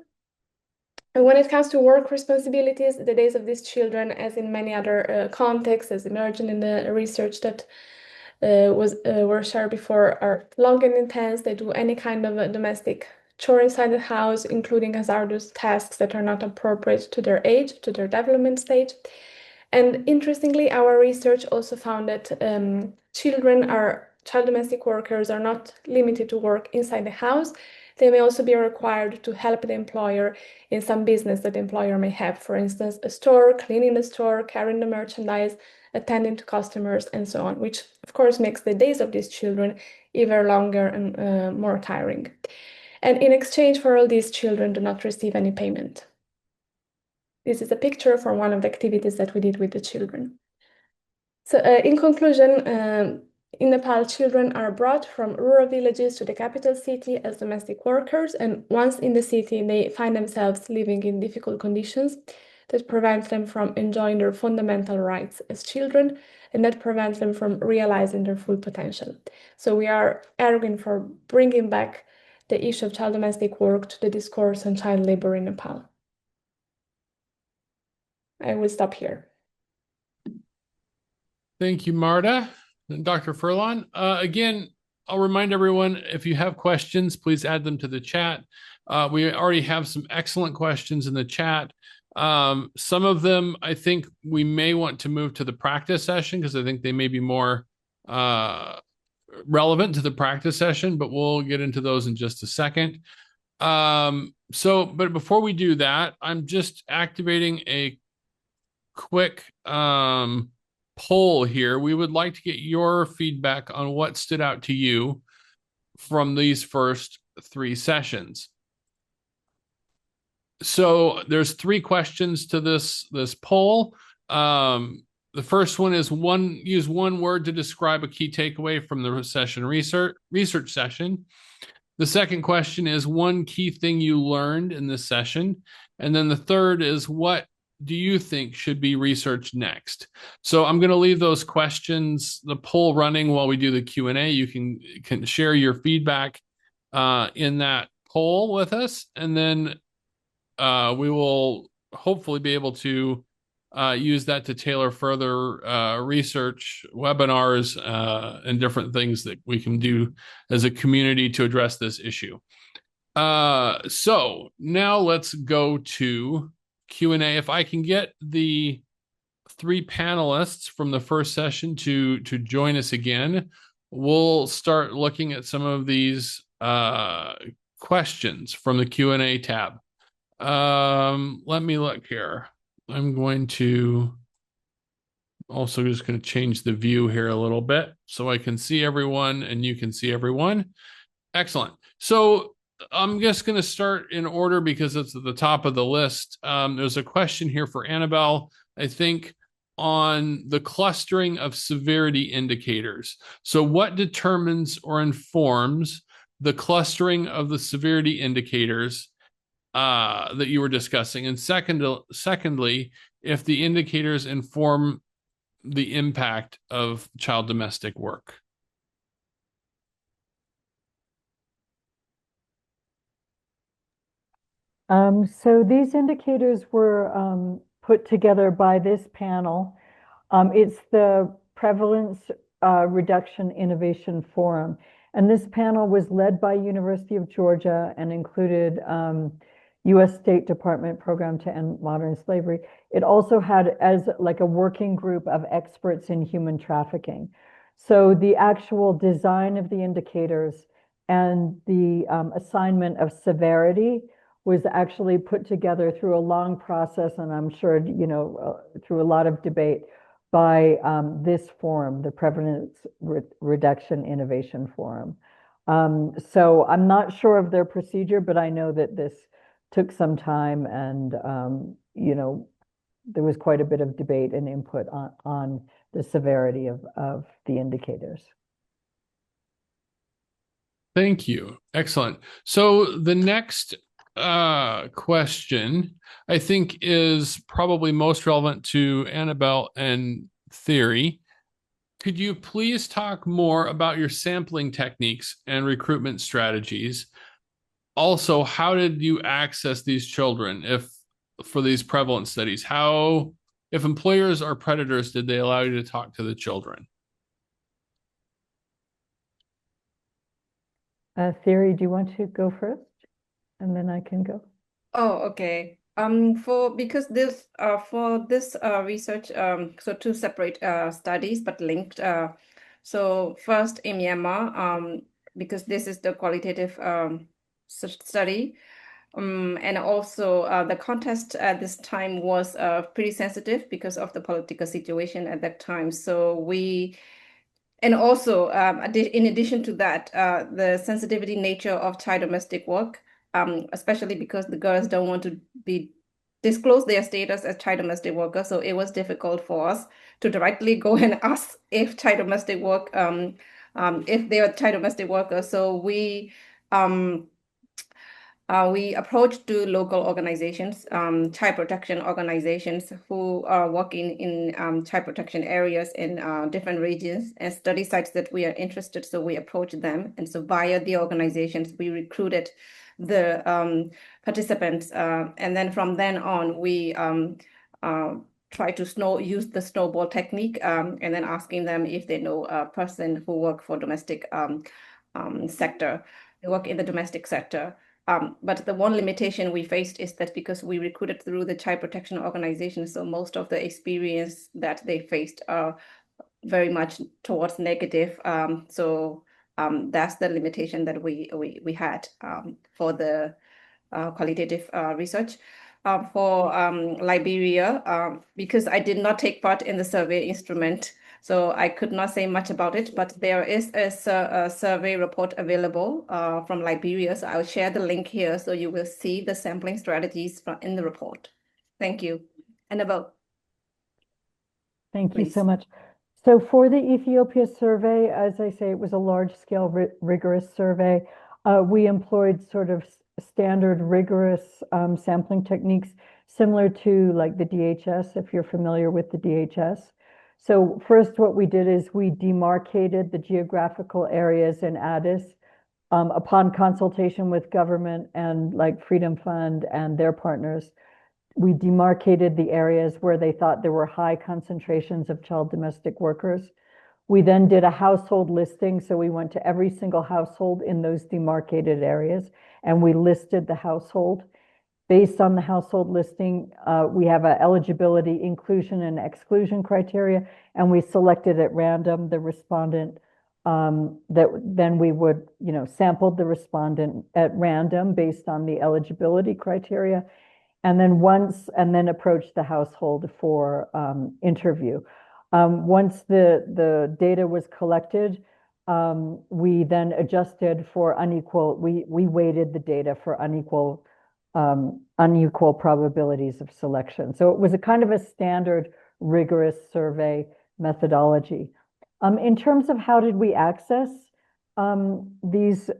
And when it comes to work responsibilities, the days of these children, as in many other contexts, as emerged in the research that were shared before, are long and intense. They do any kind of a domestic chore inside the house, including hazardous tasks that are not appropriate to their age, to their development stage. And interestingly, our research also found that child domestic workers are not limited to work inside the house. They may also be required to help the employer in some business that the employer may have, for instance, a store, cleaning the store, carrying the merchandise, attending to customers, and so on, which of course makes the days of these children even longer and more tiring. And in exchange for all these, children do not receive any payment. This is a picture from one of the activities that we did with the children. So in conclusion, in Nepal, children are brought from rural villages to the capital city as domestic workers, and once in the city, they find themselves living in difficult conditions that prevent them from enjoying their fundamental rights as children, and that prevents them from realizing their full potential. So we are arguing for bringing back the issue of child domestic work to the discourse on child labor in Nepal. I will stop here. Thank you, Marta and Dr. Furlan. Again, I'll remind everyone, if you have questions, please add them to the chat. We already have some excellent questions in the chat. Some of them, I think we may want to move to the practice session because I think they may be more relevant to the practice session, but we'll get into those in just a second. But before we do that, I'm just activating a quick poll here. We would like to get your feedback on what stood out to you from these first 3 sessions. So there's 3 questions to this poll. The first one is use one word to describe a key takeaway from the session research session. The second question is one key thing you learned in this session. And then the third is what do you think should be researched next? So I'm going to leave those questions, the poll running while we do the Q&A. You can share your feedback in that poll with us, and then we will hopefully be able to use that to tailor further research, webinars, and different things that we can do as a community to address this issue. So now let's go to Q&A. If I can get the three panelists from the first session to join us again, we'll start looking at some of these questions from the Q&A tab. Let me look here. I'm going to also just going to change the view here a little bit so I can see everyone and you can see everyone. Excellent. So I'm just going to start in order because it's at the top of the list. There's a question here for Annabelle, I think, on the clustering of severity indicators. So what determines or informs the clustering of the severity indicators that you were discussing? And secondly, if the indicators inform the impact of child domestic work. So these indicators were put together by this panel. It's the Prevalence Reduction Innovation Forum. And this panel was led by University of Georgia and included U.S. State Department Program to End Modern Slavery. It also had as like a working group of experts in human trafficking. So the actual design of the indicators and the assignment of severity was actually put together through a long process, and I'm sure, through a lot of debate by this forum, the Prevalence Reduction Innovation Forum. So I'm not sure of their procedure, but I know that this took some time and, there was quite a bit of debate and input on the severity of the indicators. Thank you. Excellent. So the next question, I think, is probably most relevant to Annabelle and Theory. Could you please talk more about your sampling techniques and recruitment strategies? Also, how did you access these children for these prevalence studies? How, if employers are predators, did they allow you to talk to the children? Theory, do you want to go first? And then I can go. Oh, okay. Because this for this research, so two separate studies but linked. So first in Myanmar, because this is the qualitative study, and also the context at this time was pretty sensitive because of the political situation at that time. And also, in addition to that, the sensitivity nature of child domestic work, especially because the girls don't want to disclose their status as child domestic workers. So it was difficult for us to directly go and ask if child domestic work, if they are child domestic workers. So we approached to local organizations, child protection organizations who are working in child protection areas in different regions and study sites that we are interested. So we approached them. And so via the organizations, we recruited the participants. And then from then on, we try to use the snowball technique and then asking them if they know a person who work for domestic sector, they work in the domestic sector. But the one limitation we faced is that because we recruited through the child protection organization, so most of the experience that they faced are very much towards negative. So that's the limitation that we had for the qualitative research. For Liberia, because I did not take part in the survey instrument, so I could not say much about it, but there is a survey report available from Liberia. So I'll share the link here so you will see the sampling strategies in the report. Thank you. Annabelle. Thank you so much. So for the Ethiopia survey, as I say, it was a large-scale rigorous survey. We employed sort of standard rigorous sampling techniques. similar to like the DHS, if you're familiar with the DHS. So first, what we did is we demarcated the geographical areas in Addis upon consultation with government and like Freedom Fund and their partners. We demarcated the areas where they thought there were high concentrations of child domestic workers. We then did a household listing. So we went to every single household in those demarcated areas and we listed the household. Based on the household listing, we have an eligibility, inclusion, and exclusion criteria, and we selected at random the respondent that then we would, sampled the respondent at random based on the eligibility criteria, and then approached the household for interview. Once the data was collected, we then adjusted for unequal, we weighted the data for unequal probabilities of selection. So it was a kind of a standard rigorous survey methodology. In terms of how did we access these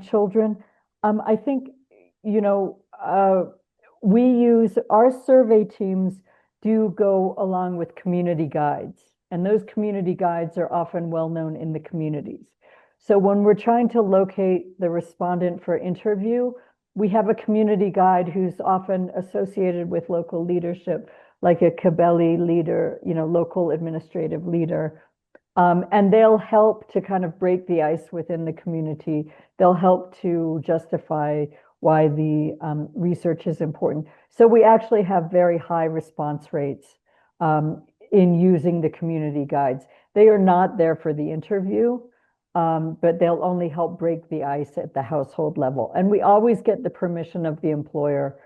children, I think, our survey teams do go along with community guides, and those community guides are often well known in the communities. So when we're trying to locate the respondent for interview, we have a community guide who's often associated with local leadership, like a Kabeli leader, local administrative leader. And they'll help to kind of break the ice within the community. They'll help to justify why the research is important. So we actually have very high response rates in using the community guides. They are not there for the interview, but they'll only help break the ice at the household level. And we always get the permission of the employer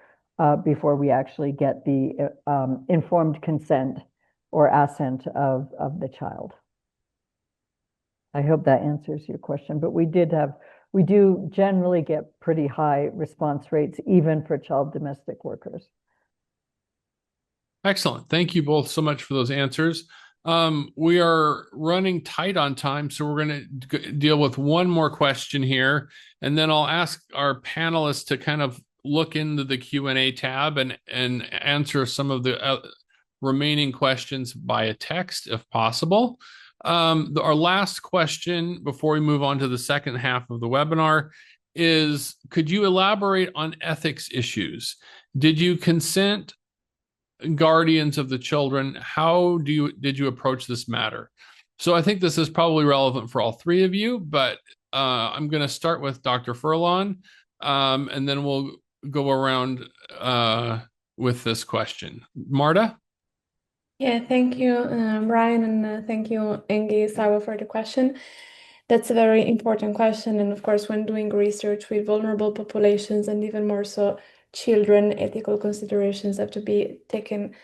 before we actually get the informed consent or assent of the child. I hope that answers your question, but we do generally get pretty high response rates, even for child domestic workers. Excellent. Thank you both so much for those answers. We are running tight on time, so we're going to deal with one more question here, and then I'll ask our panelists to kind of look into the Q&A tab and answer some of the remaining questions via text, if possible. Our last question before we move on to the second half of the webinar is, could you elaborate on ethics issues? Did you consent guardians of the children? How did you approach this matter? So I think this is probably relevant for all three of you, but I'm going to start with Dr. Furlan, and then we'll go around with this question. Marta? Yeah, thank you, Brian, and thank you, Engi Sawa, for the question. That's a very important question. And of course, when doing research with vulnerable populations and even more so children, ethical considerations have to be taken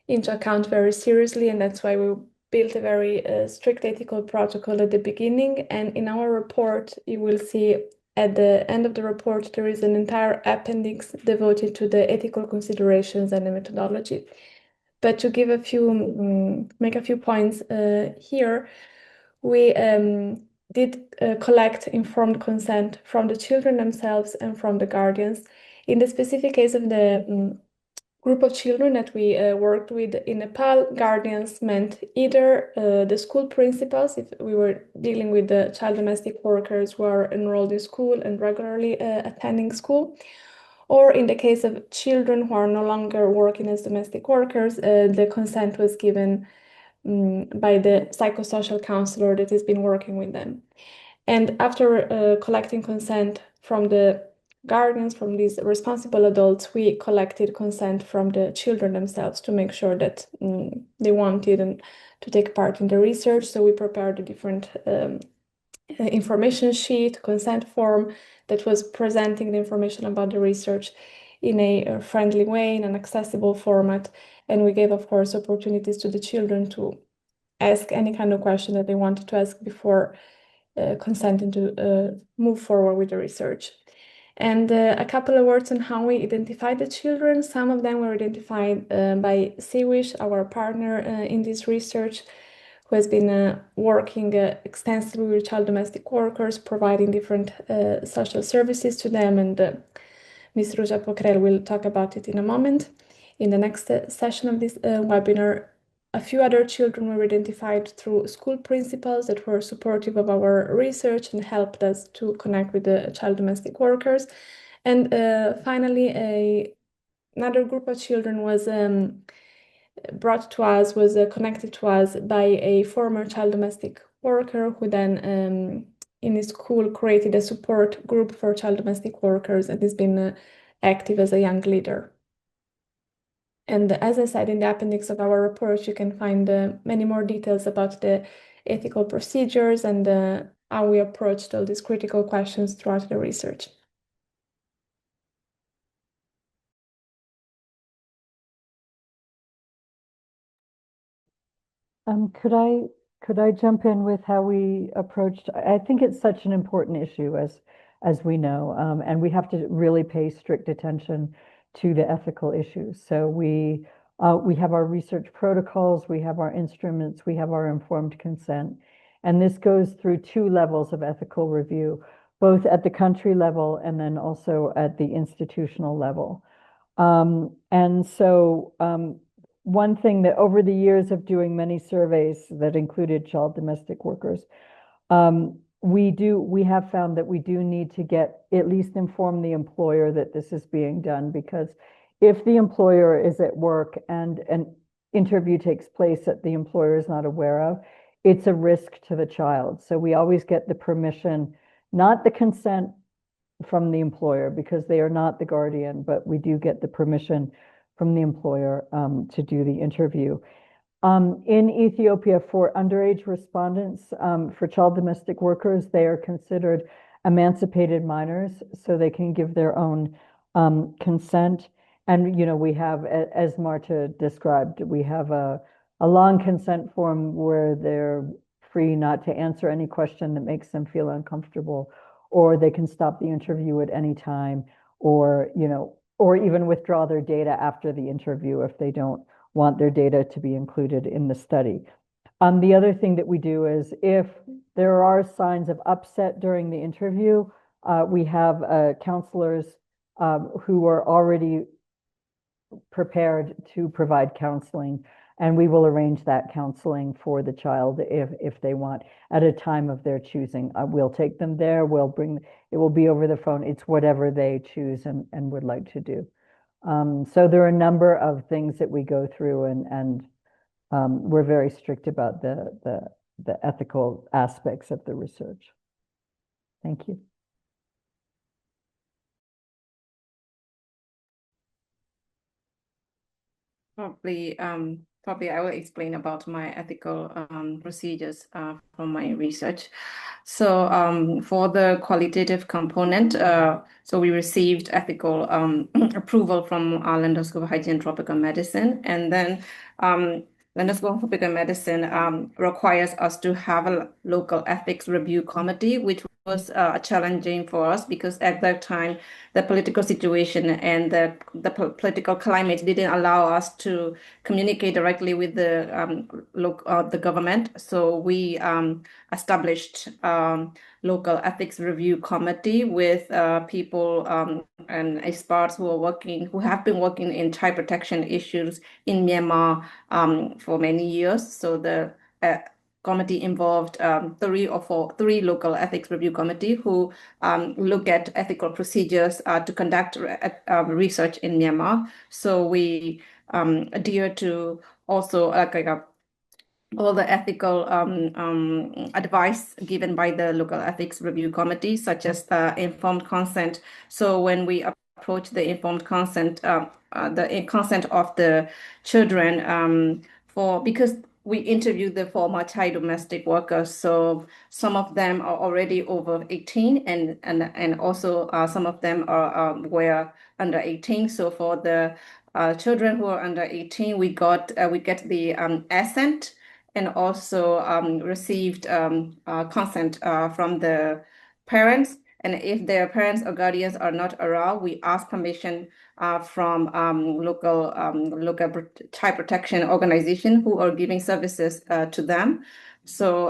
into account very seriously. And that's why we built a very strict ethical protocol at the beginning. And in our report, you will see at the end of the report, there is an entire appendix devoted to the ethical considerations and the methodology. But to give make a few points here, we did collect informed consent from the children themselves and from the guardians. In the specific case of the group of children that we worked with in Nepal, guardians meant either the school principals, if we were dealing with the child domestic workers who are enrolled in school and regularly attending school, or in the case of children who are no longer working as domestic workers, the consent was given by the psychosocial counselor that has been working with them. And after collecting consent from the guardians, from these responsible adults, we collected consent from the children themselves to make sure that they wanted and to take part in the research. So we prepared a different information sheet, consent form that was presenting the information about the research in a friendly way, in an accessible format. And we gave, of course, opportunities to the children to ask any kind of question that they wanted to ask before consenting to move forward with the research. And a couple of words on how we identified the children. Some of them were identified by Sewish, our partner in this research, who has been working extensively with child domestic workers, providing different social services to them. And Ms. Ruja Pokrel will talk about it in a moment. In the next session of this webinar, a few other children were identified through school principals that were supportive of our research and helped us to connect with the child domestic workers. And finally, another group of children was brought to us, was connected to us by a former child domestic worker who then in his school created a support group for child domestic workers and has been active as a young leader. And as I said, in the appendix of our report, you can find many more details about the ethical procedures and how we approached all these critical questions throughout the research. Could I jump in with how we approached? I think it's such an important issue as we know, and we have to really pay strict attention to the ethical issues. So we have our research protocols, we have our instruments, we have our informed consent, and this goes through two levels of ethical review, both at the country level and then also at the institutional level. And so one thing that over the years of doing many surveys that included child domestic workers, we have found that we do need to at least inform the employer that this is being done, because if the employer is at work and an interview takes place that the employer is not aware of, it's a risk to the child. So we always get the permission, not the consent from the employer, because they are not the guardian, but we do get the permission from the employer to do the interview. In Ethiopia, for underage respondents, for child domestic workers, they are considered emancipated minors, so they can give their own consent. And, we have, as Marta described, we have a long consent form where they're free not to answer any question that makes them feel uncomfortable, or they can stop the interview at any time, or, or even withdraw their data after the interview if they don't want their data to be included in the study. The other thing that we do is if there are signs of upset during the interview, we have counselors who are already prepared to provide counseling, and we will arrange that counseling for the child if they want at a time of their choosing. We'll take them there, it will be over the phone. It's whatever they choose and would like to do. So there are a number of things that we go through, and we're very strict about the ethical aspects of the research. Thank you. Probably I will explain about my ethical procedures from my research. So for the qualitative component, so we received ethical approval from London School of Hygiene and Tropical Medicine, and then London School of Tropical Medicine requires us to have a local ethics review committee, which was challenging for us because at that time the political situation and the political climate didn't allow us to communicate directly with the government. So we established local ethics review committee with people and experts who have been working in child protection issues in Myanmar for many years. So the committee involved three local ethics review committee who look at ethical procedures to conduct research in Myanmar. So we adhere to also all the ethical advice given by the local ethics review committee, such as informed consent. So when we approach the informed consent, the consent of the children because we interviewed the former child domestic workers, so some of them are already over 18, and also some of them were under 18. So for the children who are under 18, we get the assent, and also received consent from the parents. And if their parents or guardians are not around, we ask permission from local child protection organization who are giving services to them. So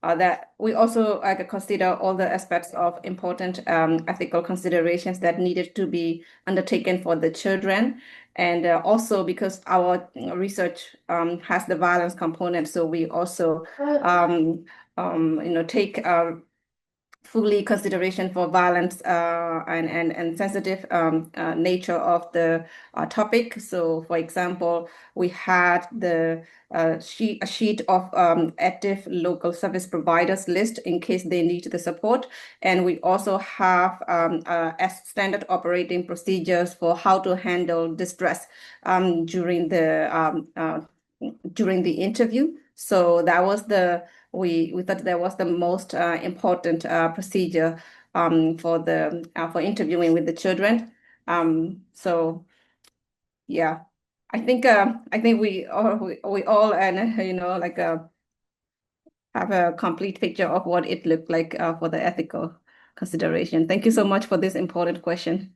that we also consider all the aspects of important ethical considerations that needed to be undertaken for the children. And also because our research has the violence component, so we also take fully consideration for violence and sensitive nature of the topic. So, for example, we had a sheet of active local service providers list in case they need the support. And we also have as standard operating procedures for how to handle distress during the interview. So that was we thought that was the most important procedure for interviewing with the children. So yeah, I think we all and have a complete picture of what it looked like for the ethical consideration. Thank you so much for this important question.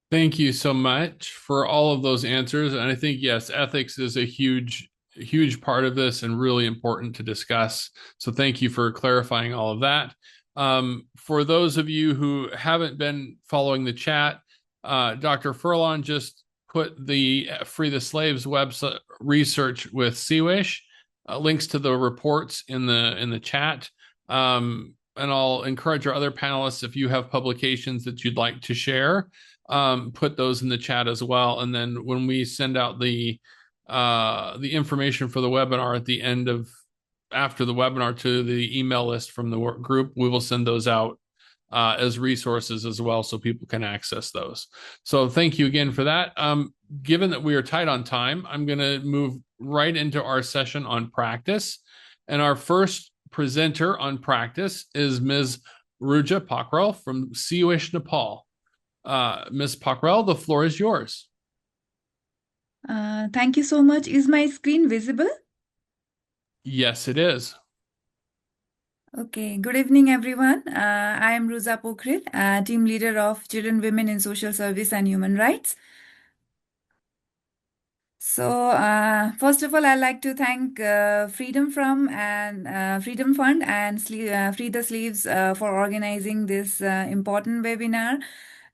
Thank you so much for all of those answers. And I think, yes, ethics is a huge part of this and really important to discuss. So thank you for clarifying all of that. For those of you who haven't been following the chat, Dr. Furlong just put the Free the Slaves website research with CWISH, links to the reports in the chat. And I'll encourage our other panelists, if you have publications that you'd like to share, put those in the chat as well. And then when we send out the information for the webinar at the end of after the webinar to the email list from the work group, we will send those out as resources as well so people can access those. So thank you again for that. Given that we are tight on time, I'm going to move right into our session on practice. And our first presenter on practice is Ms. Ruja Pakrel from CUish, Nepal. Ms. Pakrel, the floor is yours. Thank you so much. Is my screen visible? Yes, it is. Okay, good evening, everyone. I am Ruza Pokhrel, team leader of Children, Women in Social Service and Human Rights. So, first of all, I'd like to thank Freedom Fund and Free the Slaves for organizing this important webinar.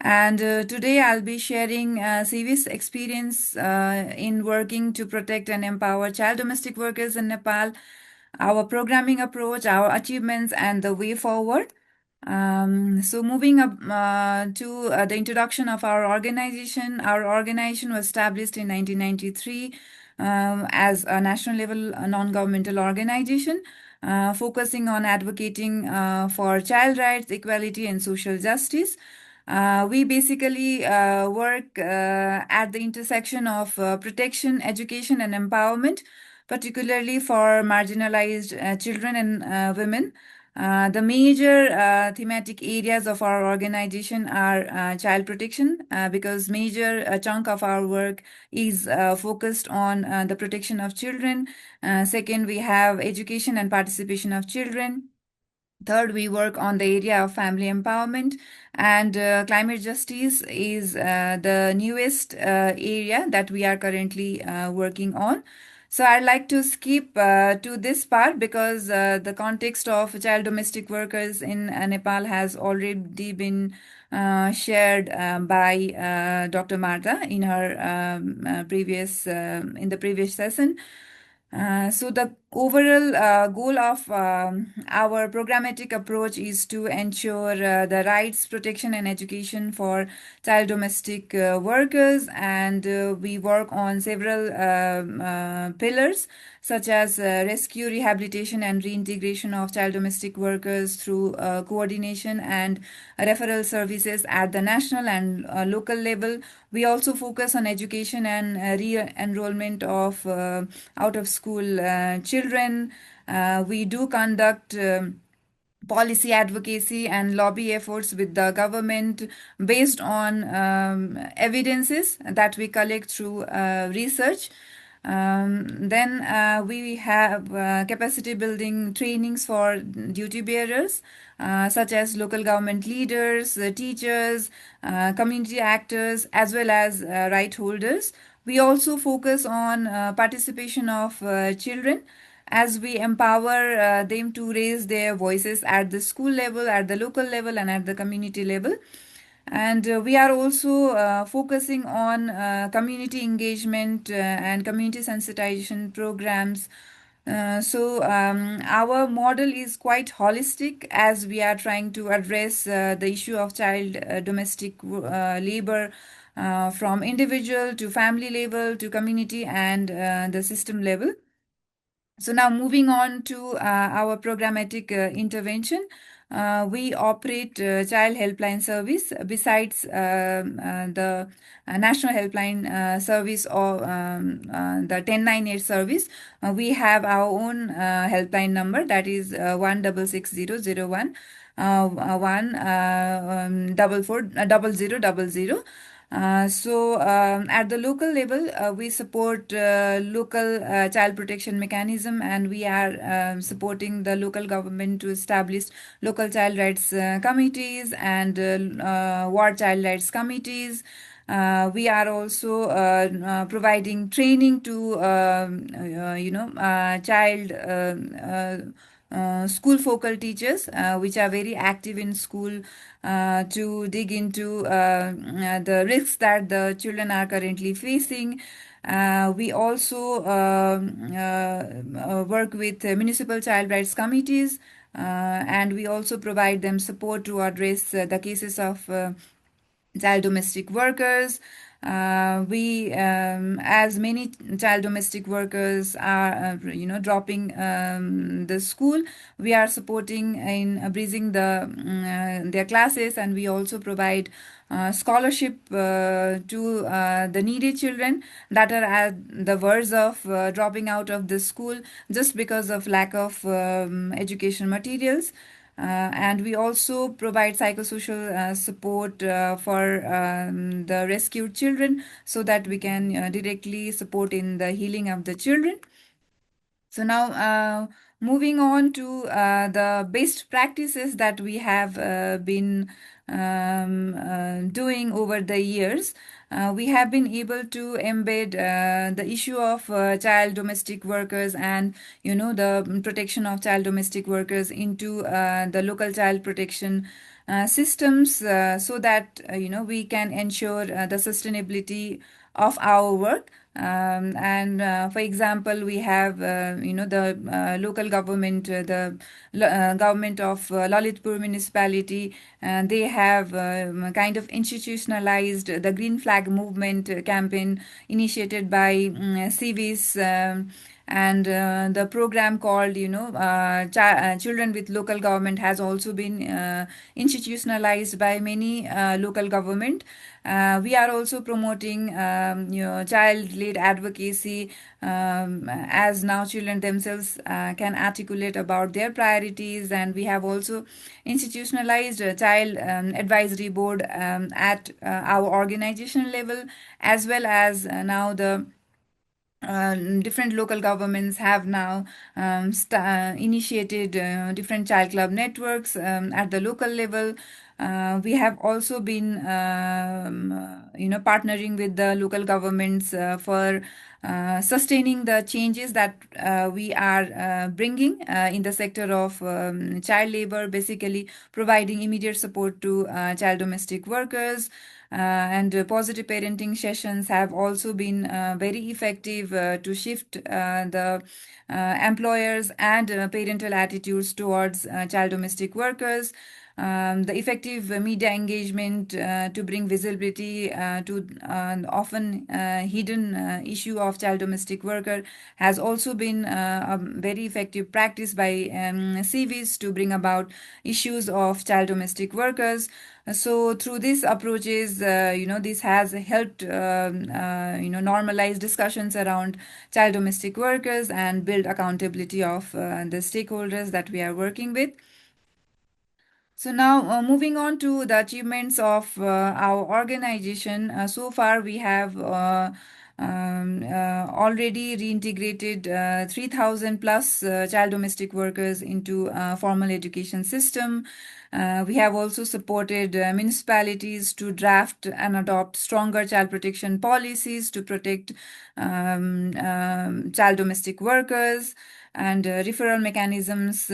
And today I'll be sharing CV's experience in working to protect and empower child domestic workers in Nepal, our programming approach, our achievements, and the way forward. So moving up to the introduction of our organization was established in 1993 as a national level non-governmental organization focusing on advocating for child rights, equality, and social justice. We basically work at the intersection of protection, education, and empowerment, particularly for marginalized children and women. The major thematic areas of our organization are child protection, because major chunk of our work is focused on the protection of children. Second, we have education and participation of children. Third, we work on the area of family empowerment, and climate justice is the newest area that we are currently working on. So I'd like to skip to this part because the context of child domestic workers in Nepal has already been shared by Dr. Martha in her in the previous session. So the overall goal of our programmatic approach is to ensure the rights, protection, and education for child domestic workers, and we work on several pillars such as rescue, rehabilitation, and reintegration of child domestic workers through coordination and referral services at the national and local level. We also focus on education and re-enrollment of out-of-school children. We do conduct policy advocacy and lobby efforts with the government based on evidences that we collect through research. Then we have capacity building trainings for duty bearers, such as local government leaders, teachers, community actors, as well as right holders. We also focus on participation of children, as we empower them to raise their voices at the school level, at the local level, and at the community level. And we are also focusing on community engagement and community sensitization programs. Our model is quite holistic as we are trying to address the issue of child domestic labor from individual to family level to community and the system level. So now moving on to our programmatic intervention, we operate child helpline service besides the national helpline service or the 1098 service. We have our own helpline number, that is 1666001 1440000. At the local level, we support local child protection mechanism, and we are supporting the local government to establish local child rights committees and ward child rights committees. We are also providing training to child school focal teachers, which are very active in school to dig into the risks that the children are currently facing. We also work with municipal child rights committees, and we also provide them support to address the cases of child domestic workers. As many child domestic workers are, dropping the school, we are supporting in breezing their classes, and we also provide scholarship to the needy children that are at the verge of dropping out of the school just because of lack of education materials. And we also provide psychosocial support for the rescued children so that we can directly support in the healing of the children. So now, moving on to the best practices that we have been doing over the years. We have been able to embed the issue of child domestic workers and the protection of child domestic workers into the local child protection systems so that we can ensure the sustainability of our work. For example, we have the local government, the government of Lalitpur municipality, and they have kind of institutionalized the Green Flag Movement campaign initiated by civis. And the program called children with local government has also been institutionalized by many local government. We are also promoting child-led advocacy, as now children themselves can articulate about their priorities, and we have also institutionalized a child advisory board at our organization level, as well as now the different local governments have now initiated different child club networks at the local level. We have also been, partnering with the local governments for sustaining the changes that we are bringing in the sector of child labor, basically providing immediate support to child domestic workers. And positive parenting sessions have also been very effective to shift the employers and parental attitudes towards child domestic workers. The effective media engagement to bring visibility to often hidden issue of child domestic worker has also been a very effective practice by civis to bring about issues of child domestic workers. So through these approaches, this has helped normalize discussions around child domestic workers and build accountability of the stakeholders that we are working with. So now, moving on to the achievements of our organization. So far, we have already reintegrated 3,000 plus child domestic workers into formal education system. We have also supported municipalities to draft and adopt stronger child protection policies to protect child domestic workers. and referral mechanisms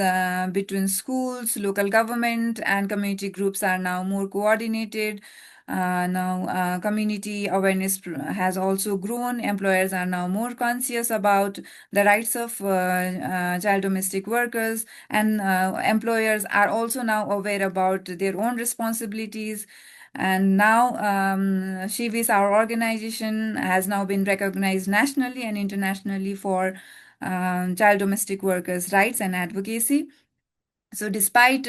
between schools, local government, and community groups are now more coordinated. Now, community awareness has also grown. Employers are now more conscious about the rights of child domestic workers, and employers are also now aware about their own responsibilities. And now, Shivis, our organization, has now been recognized nationally and internationally for child domestic workers' rights and advocacy. So, despite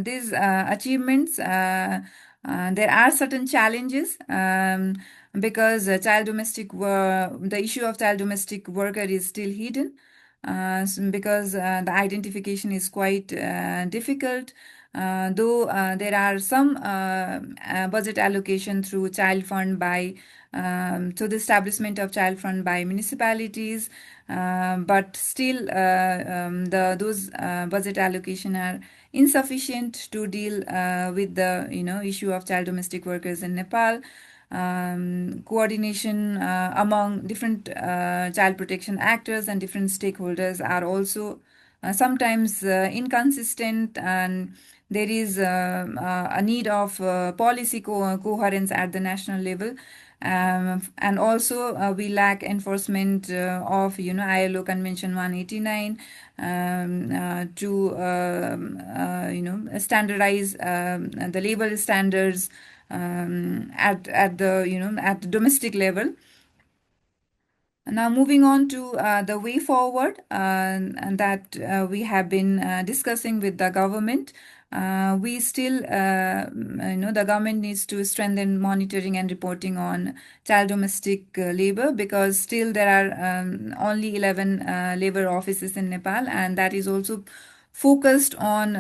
these achievements, there are certain challenges because the issue of child domestic worker is still hidden. Because the identification is quite difficult, though there are some budget allocation through child fund by to the establishment of child fund by municipalities, but still those budget allocation are insufficient to deal with the issue of child domestic workers in Nepal. Coordination among different child protection actors and different stakeholders are also sometimes inconsistent, and there is a need of policy coherence at the national level. And also, we lack enforcement of, ILO Convention 189 to, standardize the labor standards at the, at the domestic level. Now, moving on to the way forward and that we have been discussing with the government. We still, the government needs to strengthen monitoring and reporting on child domestic labor, because still there are only 11 labor offices in Nepal, and that is also focused on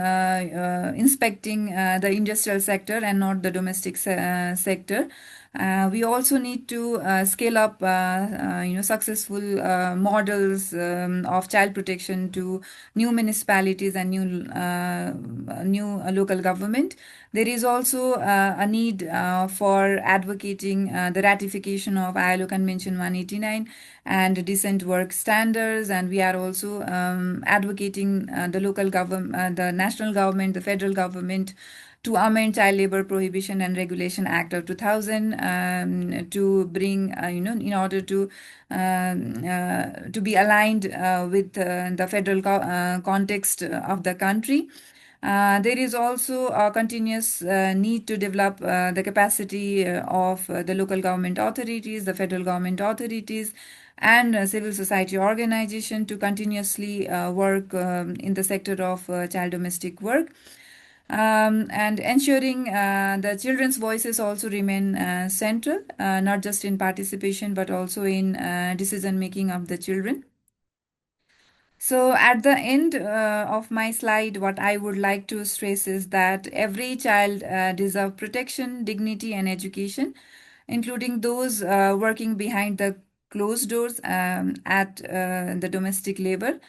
inspecting the industrial sector and not the domestic sector. We also need to scale up, successful models of child protection to new municipalities and new local government. There is also a need for advocating the ratification of ILO Convention 189 and decent work standards, and we are also advocating the local government, the national government, the federal government to amend Child Labor Prohibition and Regulation Act of 2000 to bring, in order to be aligned with the federal context of the country. There is also a continuous need to develop the capacity of the local government authorities, the federal government authorities, and civil society organization to continuously work in the sector of child domestic work. And ensuring the children's voices also remain central, not just in participation, but also in decision making of the children. So, at the end of my slide, what I would like to stress is that every child deserves protection, dignity, and education, including those working behind the closed doors at the domestic labor.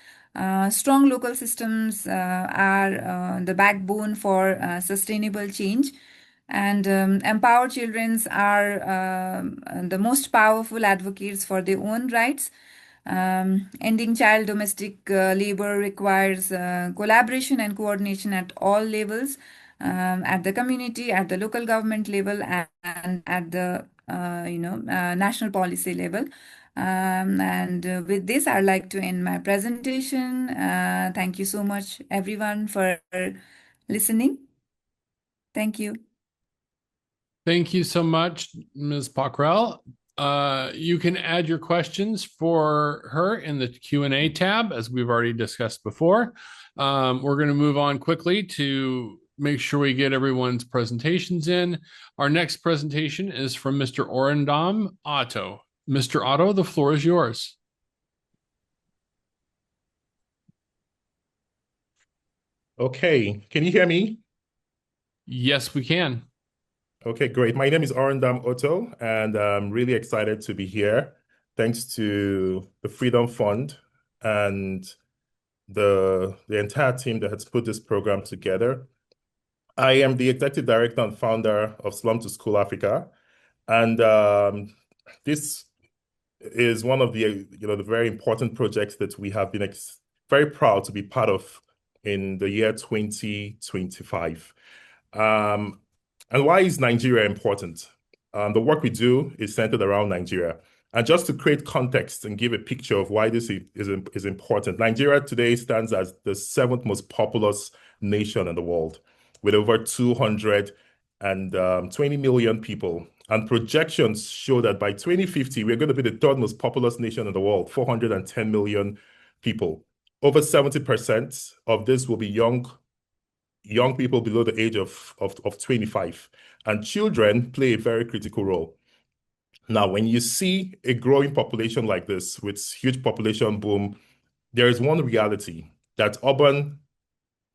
Strong local systems are the backbone for sustainable change, and empowered children are the most powerful advocates for their own rights. Ending child domestic labor requires collaboration and coordination at all levels, at the community, at the local government level, and at the national policy level. And with this, I'd like to end my presentation. Thank you so much, everyone, for listening. Thank you. Thank you so much, Ms. Pockrell. You can add your questions for her in the Q&A tab, as we've already discussed before. We're going to move on quickly to make sure we get everyone's presentations in. Our next presentation is from Mr. Orendam Otto. Mr. Otto, the floor is yours. Okay, can you hear me? Yes, we can. Okay, great. My name is Orendam Otto, and I'm really excited to be here. Thanks to the Freedom Fund and the entire team that has put this program together. I am the executive director and founder of Slum to School Africa, and this is one of the the very important projects that we have been very proud to be part of in the year 2025. And why is Nigeria important? The work we do is centered around Nigeria. And just to create context and give a picture of why this is important, Nigeria today stands as the 7th most populous nation in the world, with over 220 million people. And projections show that by 2050, we're going to be the 3rd most populous nation in the world, 410 million people. Over 70% of this will be young people below the age of 25. And children play a very critical role. Now, when you see a growing population like this with huge population boom, there is one reality that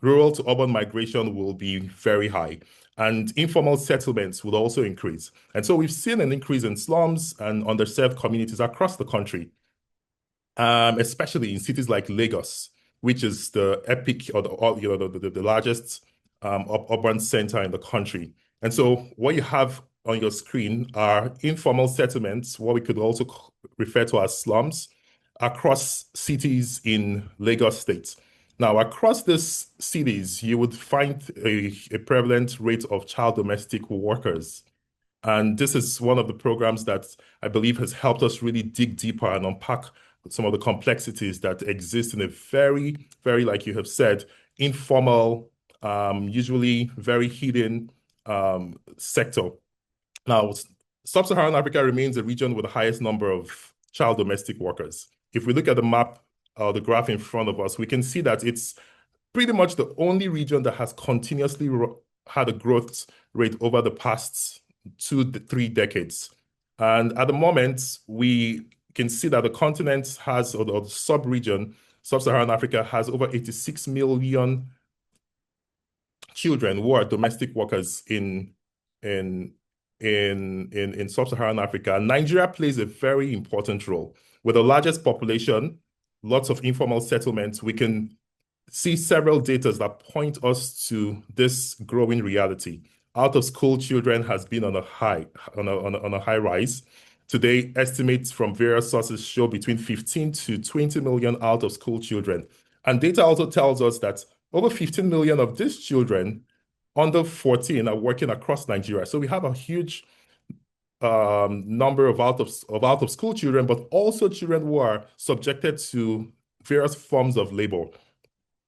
rural to urban migration will be very high, and informal settlements will also increase. And so we've seen an increase in slums and underserved communities across the country, especially in cities like Lagos, which is the epic or the largest urban center in the country. And so what you have on your screen are informal settlements, what we could also refer to as slums, across cities in Lagos State. Now, across these cities, you would find a prevalent rate of child domestic workers. And this is one of the programs that I believe has helped us really dig deeper and unpack some of the complexities that exist in a very, very, like you have said, informal, usually very hidden sector. Now, Sub-Saharan Africa remains the region with the highest number of child domestic workers. If we look at the map, the graph in front of us, we can see that it's pretty much the only region that has continuously had a growth rate over the past 2 to 3 decades. And at the moment, we can see that the continent has, or the sub-region, Sub-Saharan Africa has over 86 million children who are domestic workers in Sub-Saharan Africa. Nigeria plays a very important role. With the largest population, lots of informal settlements, we can see several data that point us to this growing reality. Out of school children has been on a high rise. Today, estimates from various sources show between 15 to 20 million out of school children. And data also tells us that over 15 million of these children under 14 are working across Nigeria. So we have a huge number of out of school children, but also children who are subjected to various forms of labor.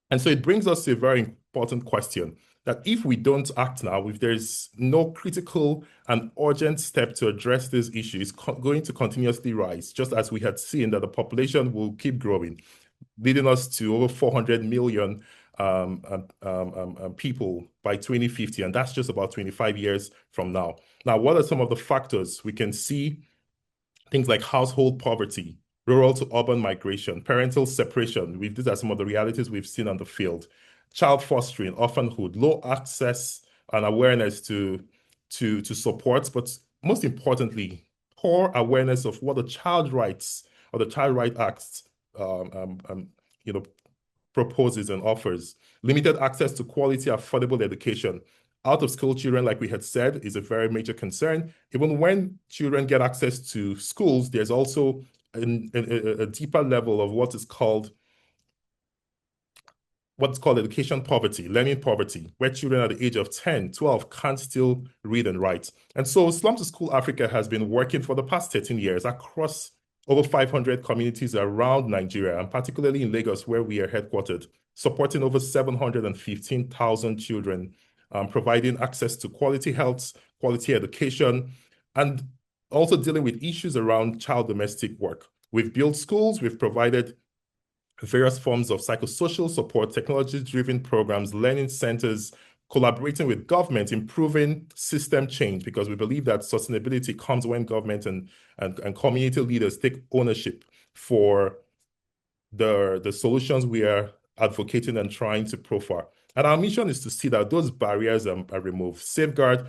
And so it brings us to a very important question, that if we don't act now, if there's no critical and urgent step to address this issue, it's going to continuously rise, just as we had seen that the population will keep growing, leading us to over 400 million people by 2050, and that's just about 25 years from now. Now, what are some of the factors? We can see things like household poverty, rural to urban migration, parental separation. These are some of the realities we've seen on the field. Child fostering, orphanhood, low access and awareness to support, but most importantly, poor awareness of what the Child Rights or the Child Right Act proposes and offers. Limited access to quality, affordable education. Out of school children, like we had said, is a very major concern. Even when children get access to schools, there's also a deeper level of what's called education poverty, learning poverty, where children at the age of 10, 12 can't still read and write. And so Slum to School Africa has been working for the past 13 years across over 500 communities around Nigeria, and particularly in Lagos, where we are headquartered, supporting over 715,000 children, providing access to quality health, quality education, and also dealing with issues around child domestic work. We've built schools, we've provided various forms of psychosocial support, technology-driven programs, learning centers, collaborating with government, improving system change, because we believe that sustainability comes when government and community leaders take ownership for the solutions we are advocating and trying to profile. And our mission is to see that those barriers are removed. Safeguarding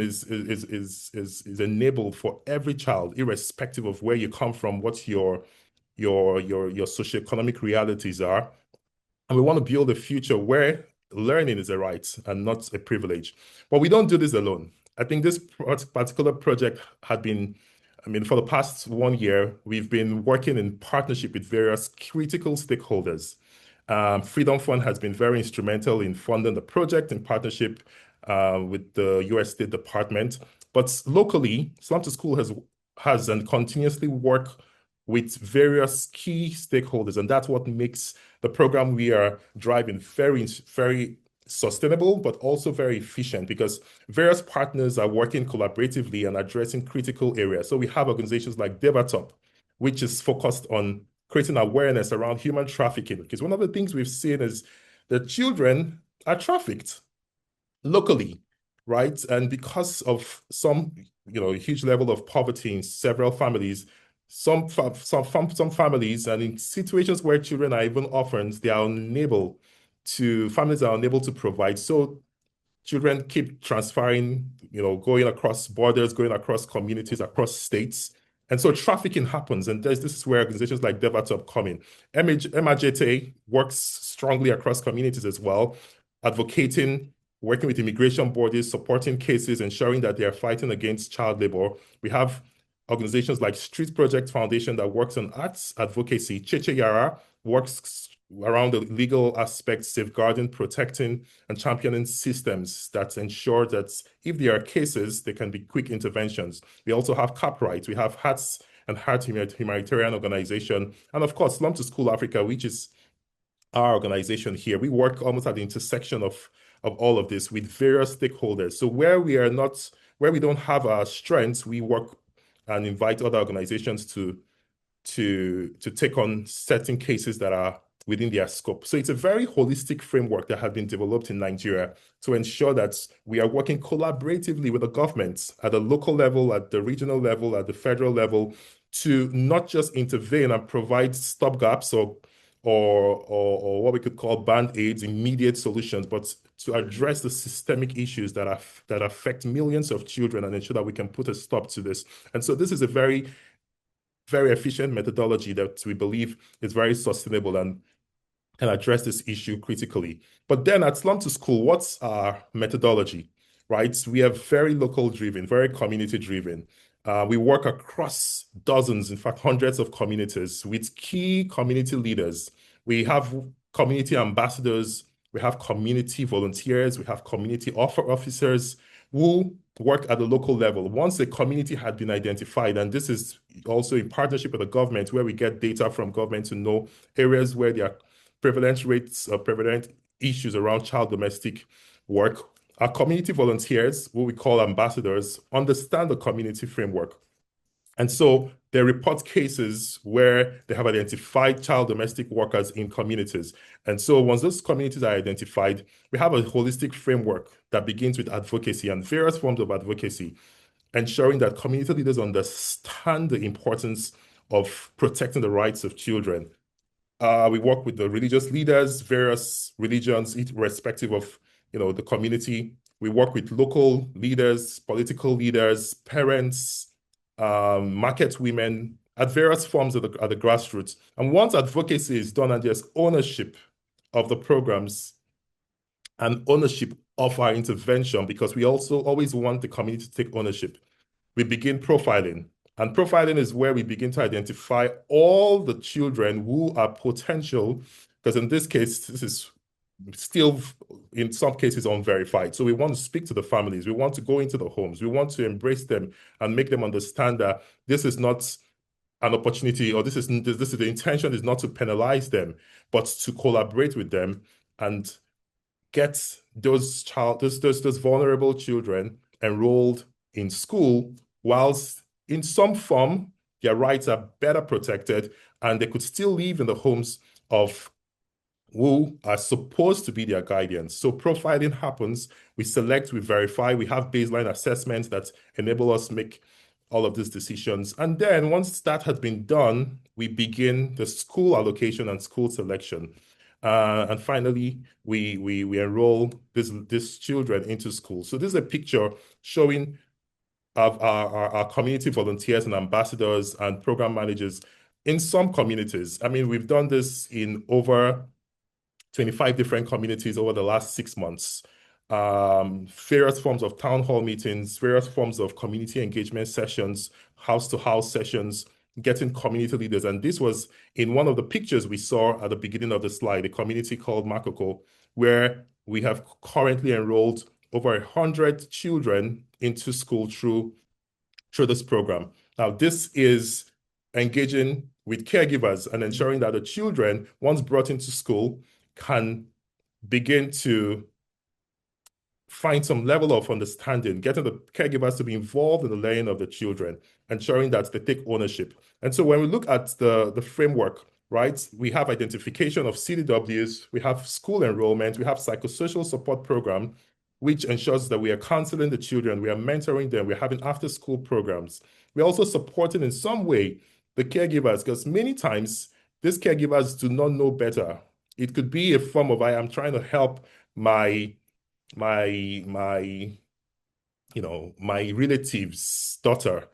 is enabled for every child, irrespective of where you come from, what your socioeconomic realities are. And we want to build a future where learning is a right and not a privilege. But we don't do this alone. I think this particular project had been I mean, for the past 1 year, we've been working in partnership with various critical stakeholders. Freedom Fund has been very instrumental in funding the project in partnership with the US State Department. But locally, Slum to School has and continuously work with various key stakeholders, and that's what makes the program we are driving very, very sustainable, but also very efficient because various partners are working collaboratively and addressing critical areas. So we have organizations like Devatop, which is focused on creating awareness around human trafficking. Because one of the things we've seen is that children are trafficked locally, right? And because of some, huge level of poverty in several families, some families, and in situations where children are even orphans, families are unable to provide. So children keep transferring, going across borders, going across communities, across states. And so trafficking happens. And this is where organizations like Devatop come in. MRJT works strongly across communities as well, advocating, working with immigration bodies, supporting cases, ensuring that they are fighting against child labor. We have organizations like Street Project Foundation that works on arts advocacy. Cheche Yara works around the legal aspects, safeguarding, protecting, and championing systems that ensure that if there are cases, there can be quick interventions. We also have CapRight. We have Hearts and Heart Humanitarian Organization. And of course, Slum to School Africa, which is our organization here. We work almost at the intersection of all of this with various stakeholders. So where we don't have our strengths, we work and invite other organizations to take on certain cases that are within their scope. So it's a very holistic framework that has been developed in Nigeria to ensure that we are working collaboratively with the governments at the local level, at the regional level, at the federal level, to not just intervene and provide stopgaps or what we could call band-aids, immediate solutions, but to address the systemic issues that affect millions of children and ensure that we can put a stop to this. And so this is a very, very efficient methodology that we believe is very sustainable and can address this issue critically. But then at Slum to School, what's our methodology, right? We are very local driven, very community driven. We work across dozens, in fact, hundreds of communities with key community leaders. We have community ambassadors, we have community volunteers, we have community officers who work at the local level. Once a community had been identified, and this is also in partnership with the government, where we get data from government to know areas where there are prevalent rates of prevalent issues around child domestic work. Our community volunteers, who we call ambassadors, understand the community framework. And so they report cases where they have identified child domestic workers in communities. And so once those communities are identified, we have a holistic framework that begins with advocacy and various forms of advocacy, ensuring that community leaders understand the importance of protecting the rights of children. We work with the religious leaders, various religions, irrespective of the community. We work with local leaders, political leaders, parents, market women at various forms at the grassroots. And once advocacy is done and there's ownership of the programs and ownership of our intervention, because we also always want the community to take ownership, we begin profiling. And profiling is where we begin to identify all the children who are potential, because in this case, this is still, in some cases, unverified. So we want to speak to the families. We want to go into the homes. We want to embrace them and make them understand that this is not an opportunity, or this is the intention is not to penalize them, but to collaborate with them and get those vulnerable children enrolled in school, whilst in some form their rights are better protected and they could still live in the homes of who are supposed to be their guardians. So profiling happens, we select, we verify, we have baseline assessments that enable us make all of these decisions. And then once that has been done, we begin the school allocation and school selection. And finally, we enroll these children into school. So this is a picture showing of our community volunteers and ambassadors and program managers in some communities. I mean, we've done this in over 25 different communities over the last 6 months. various forms of town hall meetings, various forms of community engagement sessions, house-to-house sessions, getting community leaders. And this was in one of the pictures we saw at the beginning of the slide, a community called Makoko, where we have currently enrolled over 100 children into school through this program. Now, this is engaging with caregivers and ensuring that the children, once brought into school, can begin to find some level of understanding, getting the caregivers to be involved in the learning of the children, ensuring that they take ownership. And so when we look at the framework, right, we have identification of CDWs, we have school enrollment, we have psychosocial support program, which ensures that we are counseling the children, we are mentoring them, we're having after-school programs. We're also supporting in some way the caregivers, because many times these caregivers do not know better. It could be a form of, I am trying to help my relative's daughter,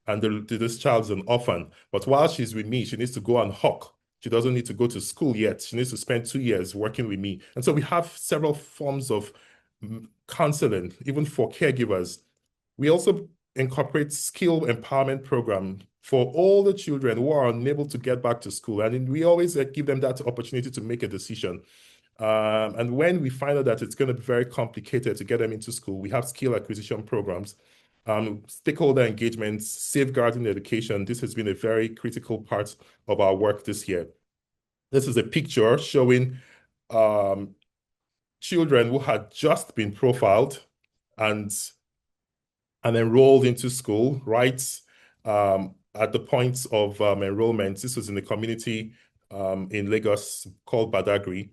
and this child's an orphan. But while she's with me, she needs to go and hawk. She doesn't need to go to school yet. She needs to spend 2 years working with me. And so we have several forms of counseling, even for caregivers. We also incorporate skill empowerment program for all the children who are unable to get back to school. And we always give them that opportunity to make a decision. And when we find out that it's going to be very complicated to get them into school, we have skill acquisition programs, stakeholder engagements, safeguarding education. This has been a very critical part of our work this year. This is a picture showing children who had just been profiled and enrolled into school, right? At the point of enrollment. This was in a community in Lagos called Badagry.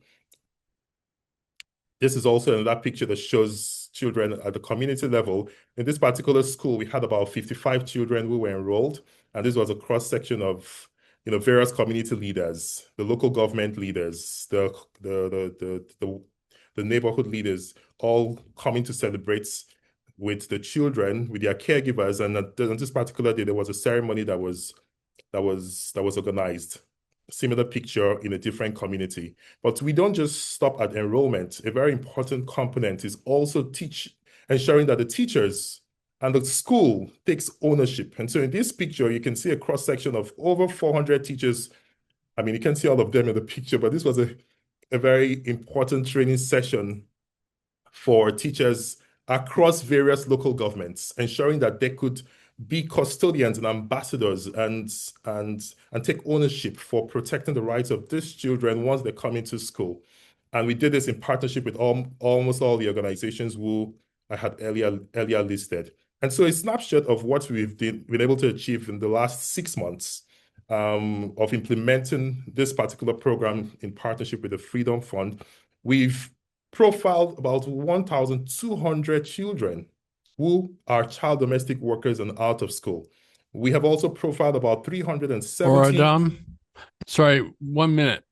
This is also another picture that shows children at the community level. In this particular school, we had about 55 children who were enrolled, and this was a cross-section of various community leaders, the local government leaders, the neighborhood leaders, all coming to celebrate with the children, with their caregivers. And on this particular day, there was a ceremony that was organized. Similar picture in a different community. But we don't just stop at enrollment. A very important component is also ensuring that the teachers and the school takes ownership. And so in this picture, you can see a cross-section of over 400 teachers. I mean, you can see all of them in the picture, but this was a very important training session for teachers across various local governments, ensuring that they could be custodians and ambassadors and take ownership for protecting the rights of these children once they come into school. And we did this in partnership with almost all the organizations who I had earlier listed. And so a snapshot of what we've been able to achieve in the last 6 months of implementing this particular program in partnership with the Freedom Fund. We've profiled about 1,200 children who are child domestic workers and out of school. We have also profiled about 370. Oradam, sorry, 1 minute.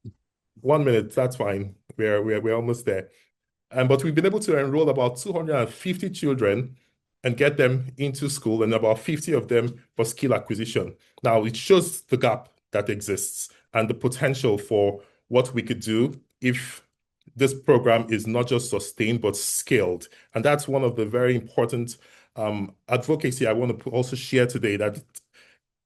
1 minute, that's fine. We're almost there. But we've been able to enroll about 250 children and get them into school, and about 50 of them for skill acquisition. Now, it shows the gap that exists and the potential for what we could do if this program is not just sustained, but scaled. And that's one of the very important advocacy I want to also share today, that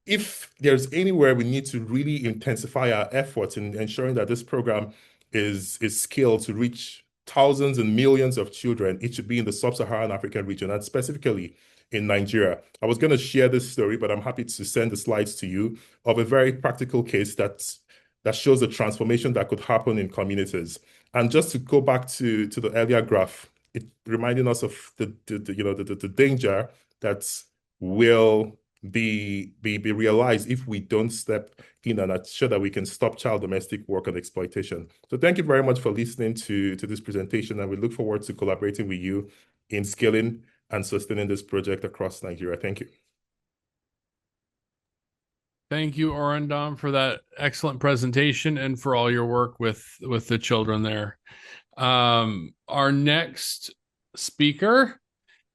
if there's anywhere we need to really intensify our efforts in ensuring that this program is scaled to reach thousands and millions of children, it should be in the sub-Saharan African region, and specifically in Nigeria. I was going to share this story, but I'm happy to send the slides to you of a very practical case that shows the transformation that could happen in communities. And just to go back to the earlier graph, it reminding us of the danger that will be realized if we don't step in and ensure that we can stop child domestic work and exploitation. So thank you very much for listening to this presentation, and we look forward to collaborating with you in scaling and sustaining this project across Nigeria. Thank you. Thank you, Orandam, for that excellent presentation and for all your work with the children there. Our next speaker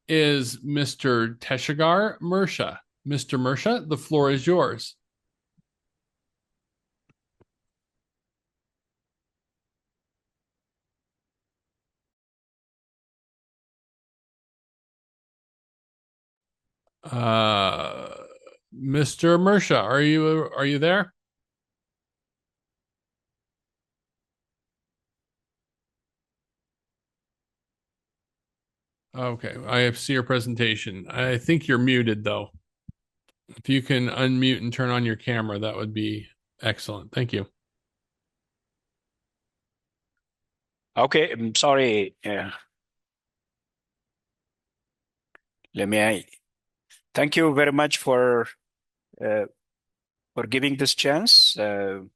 is Mr. Teshagar Mersha. Mr. Mersha, the floor is yours. Mr. Mersha, are you there? Okay, I see your presentation. I think you're muted though. If you can unmute and turn on your camera, that would be excellent. Thank you. Okay, I'm sorry. Thank you very much for giving this chance. Good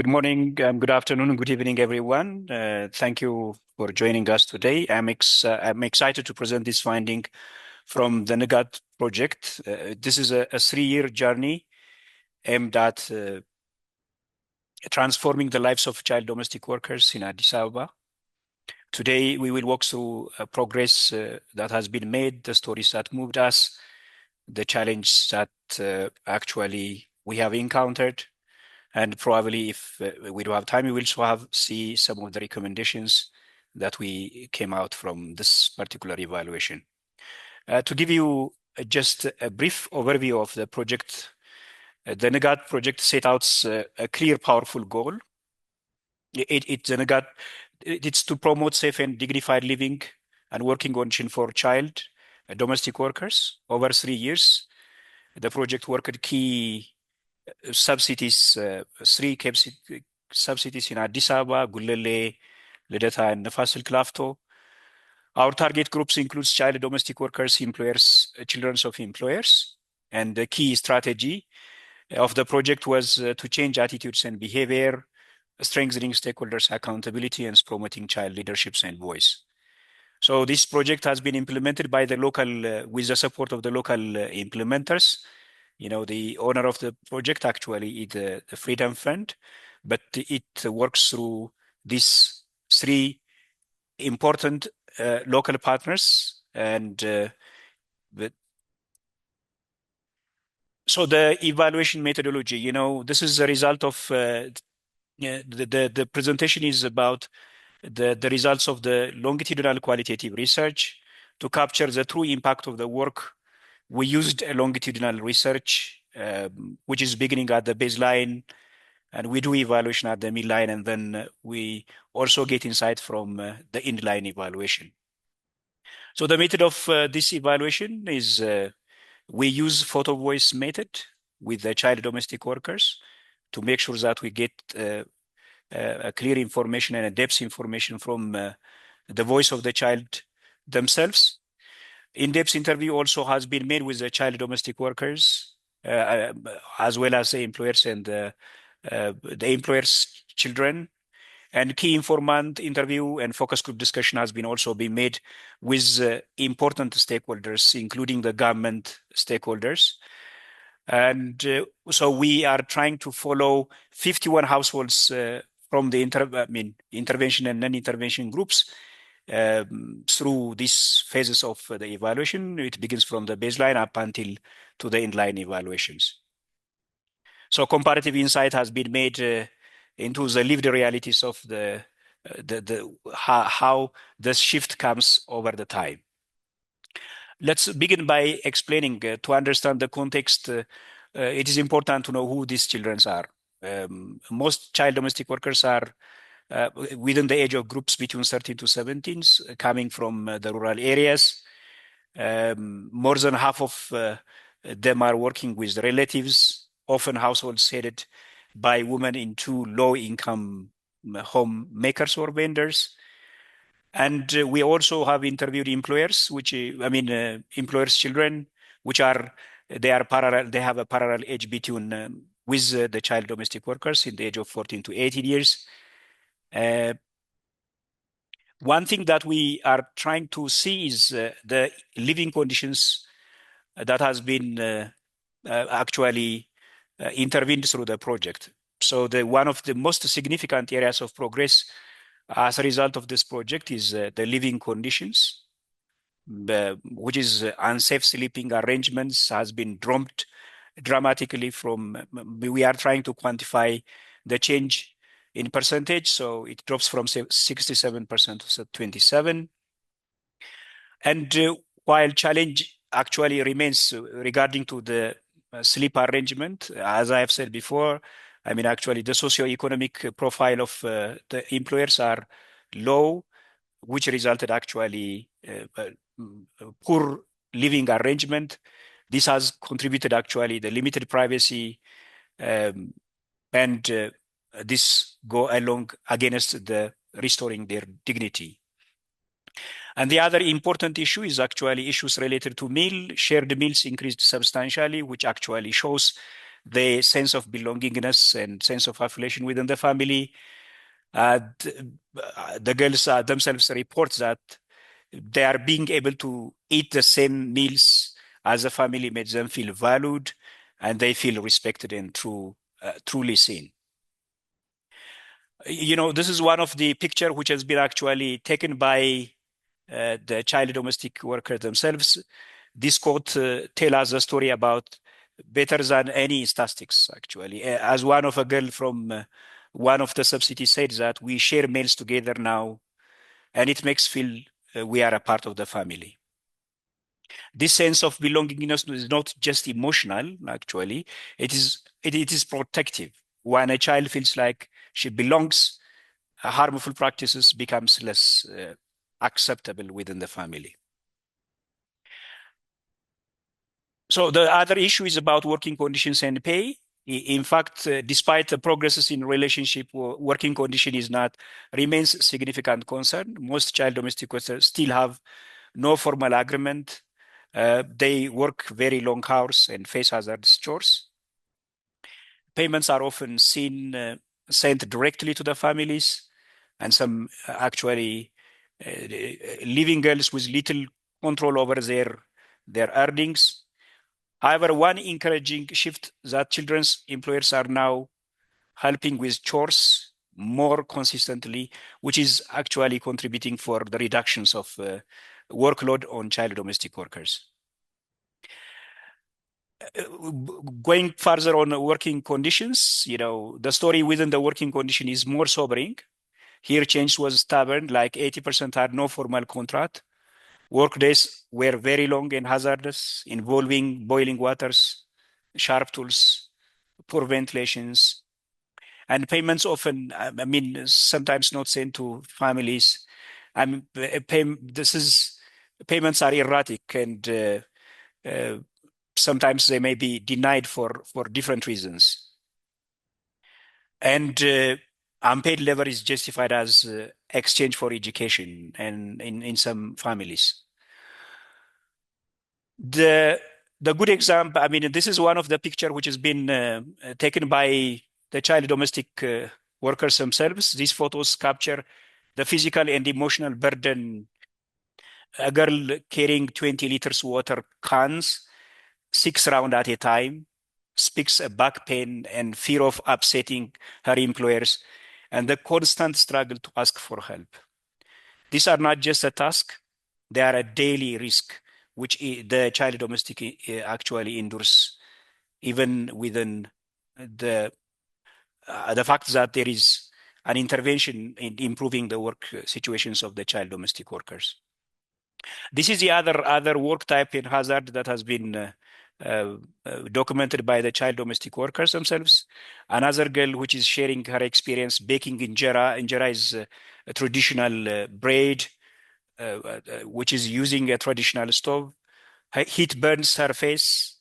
morning, good afternoon, good evening, everyone. Thank you for joining us today. I'm excited to present this finding from the NGAT project. This is a 3-year journey aimed at transforming the lives of child domestic workers in Addis Ababa. Today, we will walk through progress that has been made, the stories that moved us, the challenge that actually we have encountered, and probably if we do have time, we will also see some of the recommendations that we came out from this particular evaluation. To give you just a brief overview of the project, the NGAT project set out a clear, powerful goal. It's to promote safe and dignified living and working conditions for child domestic workers over 3 years. The project worked key subcities, 3 subcities in Addis Ababa, Gulele, Lideta, and Nefas Silk Lafto. Our target groups includes child domestic workers, employers, children of employers, and the key strategy of the project was to change attitudes and behavior, strengthening stakeholders' accountability, and promoting child leaderships and voice. So this project has been implemented by the local, with the support of the local implementers. You know, the owner of the project actually is the Freedom Fund, but it works through these 3 important local partners. And so the evaluation methodology, you know, this is a result of the presentation is about the results of the longitudinal qualitative research to capture the true impact of the work. We used a longitudinal research, which is beginning at the baseline, and we do evaluation at the midline, and then we also get insight from the inline evaluation. So the method of this evaluation is we use photo voice method with the child domestic workers to make sure that we get a clear information and a depth information from the voice of the child themselves. In-depth interview also has been made with the child domestic workers, as well as the employers and the employers' children. And key informant interview and focus group discussion has been also been made with important stakeholders, including the government stakeholders. And so we are trying to follow 51 households from the intervention and non-intervention groups through these phases of the evaluation. It begins from the baseline up until to the inline evaluations. So comparative insight has been made into the lived realities of how the shift comes over the time. Let's begin by explaining to understand the context. It is important to know who these children are. Most child domestic workers are within the age of groups between 13 to 17, coming from the rural areas. More than half of them are working with relatives, often households headed by women into low-income homemakers or vendors. And we also have interviewed employers, employers' children, which are they have a parallel age between with the child domestic workers in the age of 14 to 18 years. One thing that we are trying to see is the living conditions that has been actually intervened through the project. So one of the most significant areas of progress as a result of this project is the living conditions, which is unsafe sleeping arrangements has been dropped dramatically from, we are trying to quantify the change in percentage. So it drops from 67% to 27%. And while challenge actually remains regarding to the sleep arrangement, as I have said before, I mean, actually the socioeconomic profile of the employers are low, which resulted actually poor living arrangement. This has contributed actually the limited privacy, and this go along against the restoring their dignity. And the other important issue is actually issues related to meal. Shared meals increased substantially, which actually shows the sense of belongingness and sense of affiliation within the family. The girls themselves report that they are being able to eat the same meals as a family makes them feel valued, and they feel respected and truly seen. This is one of the picture which has been actually taken by the child domestic workers themselves. This quote tell us a story about better than any statistics, actually. As one of a girl from one of the subsidies said that we share meals together now, and it makes feel we are a part of the family. This sense of belongingness is not just emotional, actually. It is protective. When a child feels like she belongs, harmful practices becomes less acceptable within the family. So the other issue is about working conditions and pay. In fact, despite the progresses in relationship, working condition remains significant concern. Most child domestic workers still have no formal agreement. They work very long hours and face hazardous chores. Payments are often sent directly to the families, and some actually leaving girls with little control over their earnings. However, one encouraging shift that children's employers are now helping with chores more consistently, which is actually contributing for the reductions of workload on child domestic workers. Going further on working conditions, the story within the working condition is more sobering. Here, change was stubborn, like 80% had no formal contract. Work days were very long and hazardous, involving boiling waters, sharp tools, poor ventilations, and payments often, sometimes not sent to families. Payments are erratic, and sometimes they may be denied for different reasons. And unpaid labor is justified as exchange for education, and in some families. The good example, this is one of the picture which has been taken by the child domestic workers themselves. These photos capture the physical and emotional burden. A girl carrying 20 liters water cans, 6 rounds at a time, speaks a back pain and fear of upsetting her employers, and the constant struggle to ask for help. These are not just a task, they are a daily risk which the child domestic actually endures, even within the fact that there is an intervention in improving the work situations of the child domestic workers. This is the other work type in hazard that has been documented by the child domestic workers themselves. Another girl which is sharing her experience baking injera. Injera is a traditional bread, which is using a traditional stove. Heat burns her face,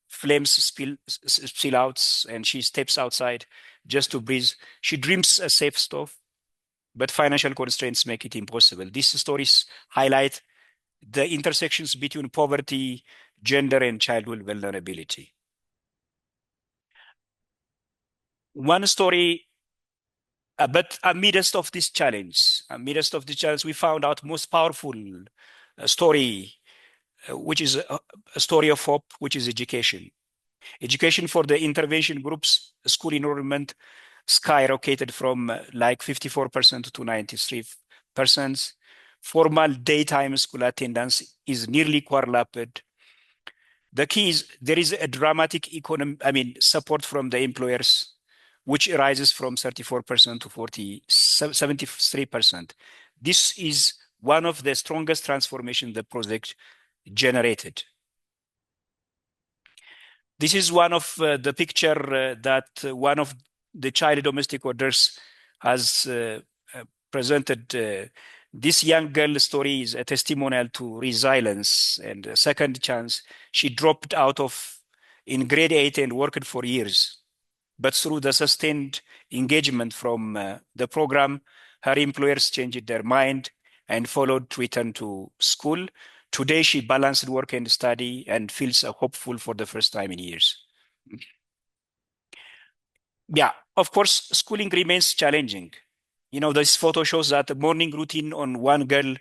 flames spill out, and she steps outside just to breathe. She dreams a safe stove, but financial constraints make it impossible. These stories highlight the intersections between poverty, gender, and childhood vulnerability. One story, but amidst of this challenge, we found out most powerful story, which is a story of hope, which is education. Education for the intervention groups, school enrollment skyrocketed from like 54% to 93%. Formal daytime school attendance is nearly quadrupled. The key is there is a dramatic support from the employers, which rises from 34% to 73%. This is one of the strongest transformation the project generated. This is one of the picture that one of the child domestic workers has presented. This young girl story is a testimonial to resilience and a second chance. She dropped out of in grade 8 and worked for years. But through the sustained engagement from the program, her employers changed their mind and followed to return to school. Today, she balanced work and study and feels hopeful for the first time in years. Yeah, of course, schooling remains challenging. You know, this photo shows that the morning routine on one girl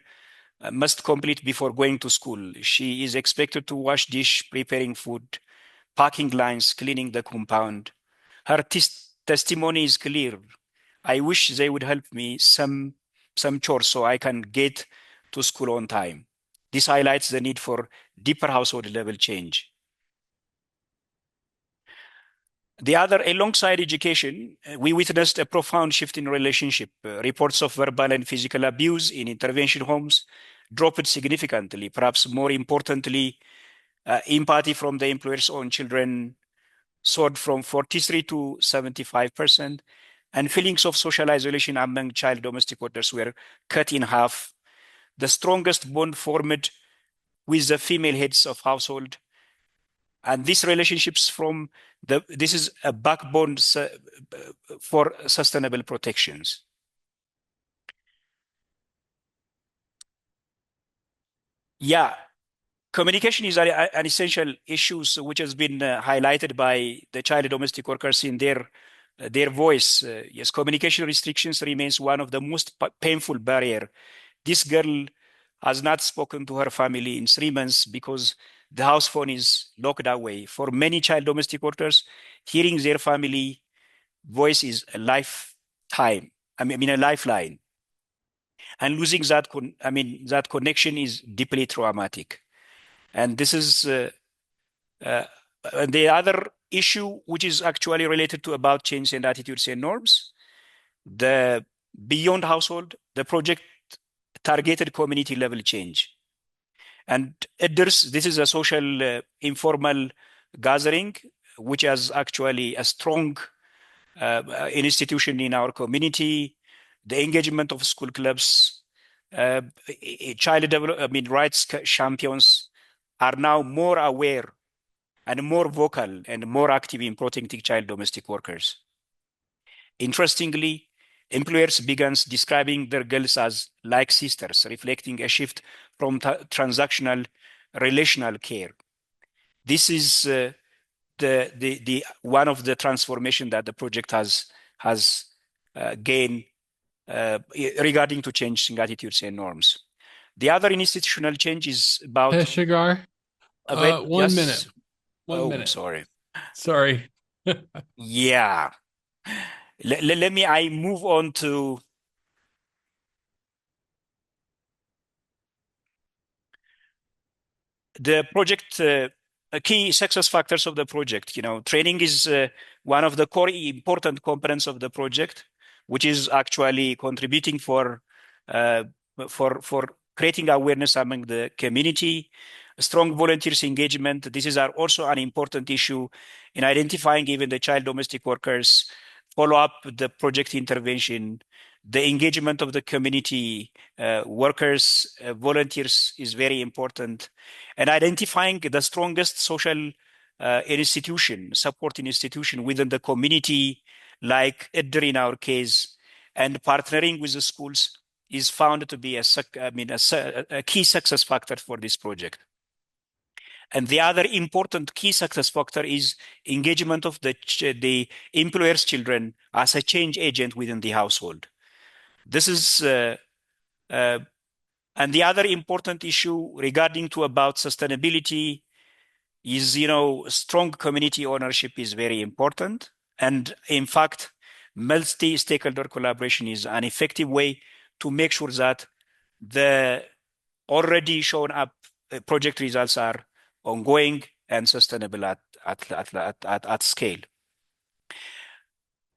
must complete before going to school. She is expected to wash dish, preparing food, packing lines, cleaning the compound. Her testimony is clear. I wish they would help me some chores so I can get to school on time. This highlights the need for deeper household level change. The other, alongside education, we witnessed a profound shift in relationship. Reports of verbal and physical abuse in intervention homes dropped significantly. Perhaps more importantly, empathy from the employer's own children soared from 43 to 75%, and feelings of social isolation among child domestic workers were cut in half. The strongest bond formed with the female heads of household, and these relationships this is a backbone for sustainable protections. Yeah, communication is an essential issue which has been highlighted by the child domestic workers in their voice. Yes, communication restrictions remains one of the most painful barrier. This girl has not spoken to her family in 3 months because the house phone is locked away. For many child domestic workers, hearing their family voice is a lifetime. I mean, a lifeline. And losing that connection is deeply traumatic. And this is the other issue, which is actually related to about change in attitudes and norms. The beyond household, the project targeted community level change. And this is a social informal gathering, which has actually a strong institution in our community. The engagement of school clubs, rights champions are now more aware and more vocal and more active in protecting child domestic workers. Interestingly, employers began describing their girls as like sisters, reflecting a shift from transactional relational care. This is the one of the transformation that the project has gained regarding to changing attitudes and norms. The other institutional change is about Peshagar, one yes. minute. One minute. Sorry. Sorry. Yeah. I move on to the project, key success factors of the project. You know, training is one of the core important components of the project, which is actually contributing for creating awareness among the community. Strong volunteers engagement. This is also an important issue in identifying even the child domestic workers, follow up the project intervention, the engagement of the community workers, volunteers is very important, and identifying the strongest social support institution within the community, like EDDR in our case, and partnering with the schools is found to be a key success factor for this project. And the other important key success factor is engagement of the employer's children as a change agent within the household. This is, and the other important issue regarding to about sustainability is, you know, strong community ownership is very important. And in fact, multi-stakeholder collaboration is an effective way to make sure that the already shown up project results are ongoing and sustainable at scale.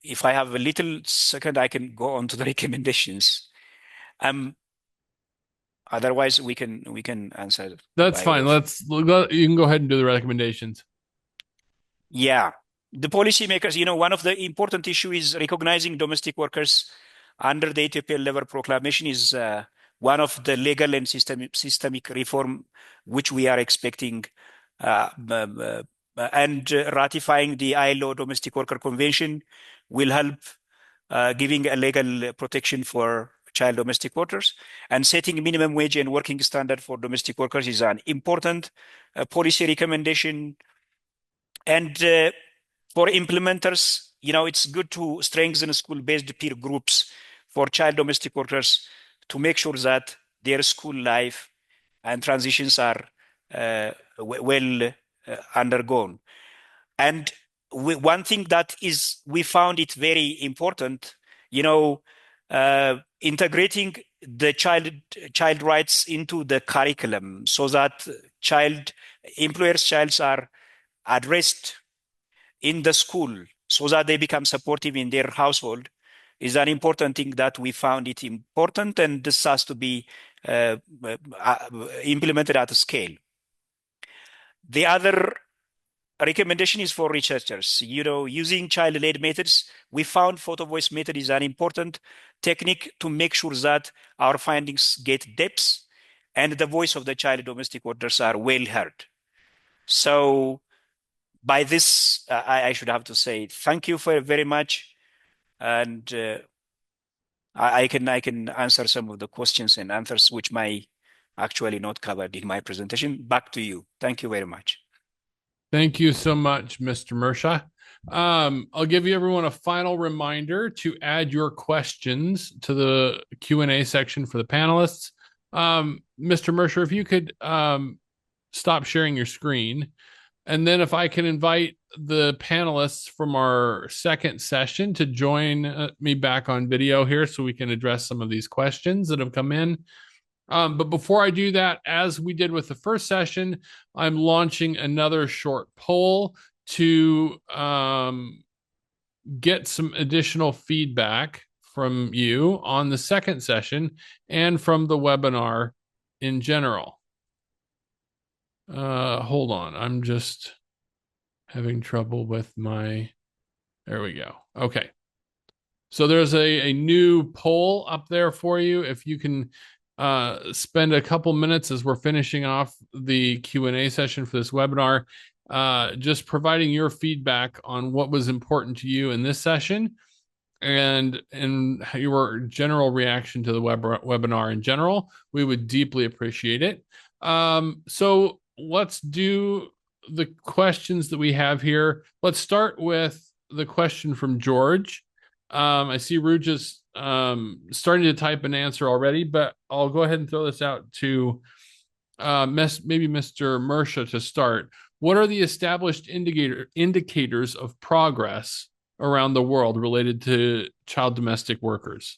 If I have a little second, I can go on to the recommendations. Otherwise, we can answer That's by fine. others. You can go ahead and do the recommendations. Yeah, the policymakers, one of the important issue is recognizing domestic workers under the Ethiopian Labor Proclamation is one of the legal and systemic reform which we are expecting, and ratifying the ILO Domestic Worker Convention will help giving a legal protection for child domestic workers, and setting minimum wage and working standard for domestic workers is an important policy recommendation. And for implementers, it's good to strengthen school-based peer groups for child domestic workers to make sure that their school life and transitions are well undergone. And one thing that we found it very important, integrating the child rights into the curriculum so that employers' childs are addressed in the school so that they become supportive in their household is an important thing that we found it important, and this has to be implemented at a scale. The other recommendation is for researchers. Using child-led methods, we found photo voice method is an important technique to make sure that our findings get depth and the voice of the child domestic workers are well heard. So by this, I should have to say thank you very much, and I can answer some of the questions and answers which may actually not covered in my presentation. Back to you. Thank you very much. Thank you so much, Mr. Mersha. I'll give you everyone a final reminder to add your questions to the Q&A section for the panelists. Mr. Mersha, if you could stop sharing your screen, and then if I can invite the panelists from our second session to join me back on video here so we can address some of these questions that have come in. But before I do that, as we did with the first session, I'm launching another short poll to get some additional feedback from you on the second session and from the webinar in general. Hold on, I'm just having trouble with there we go. Okay. So there's a new poll up there for you. If you can spend a couple minutes as we're finishing off the Q&A session for this webinar, just providing your feedback on what was important to you in this session and your general reaction to the webinar in general. We would deeply appreciate it. So let's do the questions that we have here. Let's start with the question from George. I see Ruja's starting to type an answer already, but I'll go ahead and throw this out to maybe Mr. Mersha to start. What are the established indicators of progress around the world related to child domestic workers?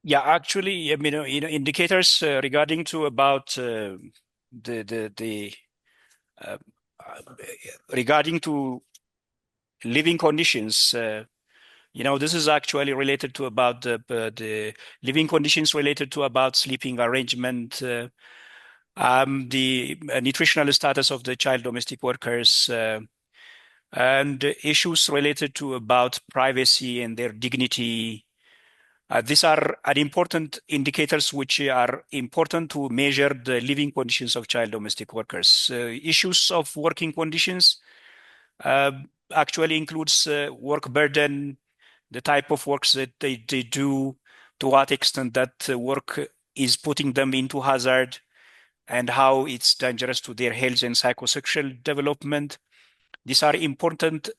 Yeah, actually, indicators regarding to about regarding to living conditions. This is actually related to about the living conditions related to about sleeping arrangement, the nutritional status of the child domestic workers, and issues related to about privacy and their dignity. These are important indicators which are important to measure the living conditions of child domestic workers. Issues of working conditions actually includes work burden, the type of works that they do, to what extent that work is putting them into hazard, and how it's dangerous to their health and psychosocial development. These are important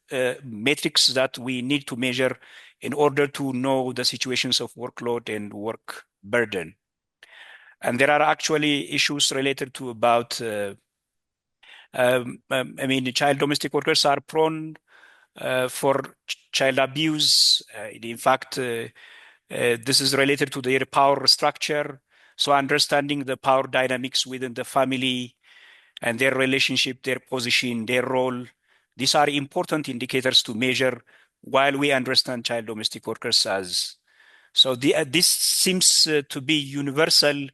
metrics that we need to measure in order to know the situations of workload and work burden. And there are actually issues related to about, child domestic workers are prone for child abuse. In fact, this is related to their power structure. So understanding the power dynamics within the family and their relationship, their position, their role, these are important indicators to measure while we understand child domestic workers as. So this seems to be universal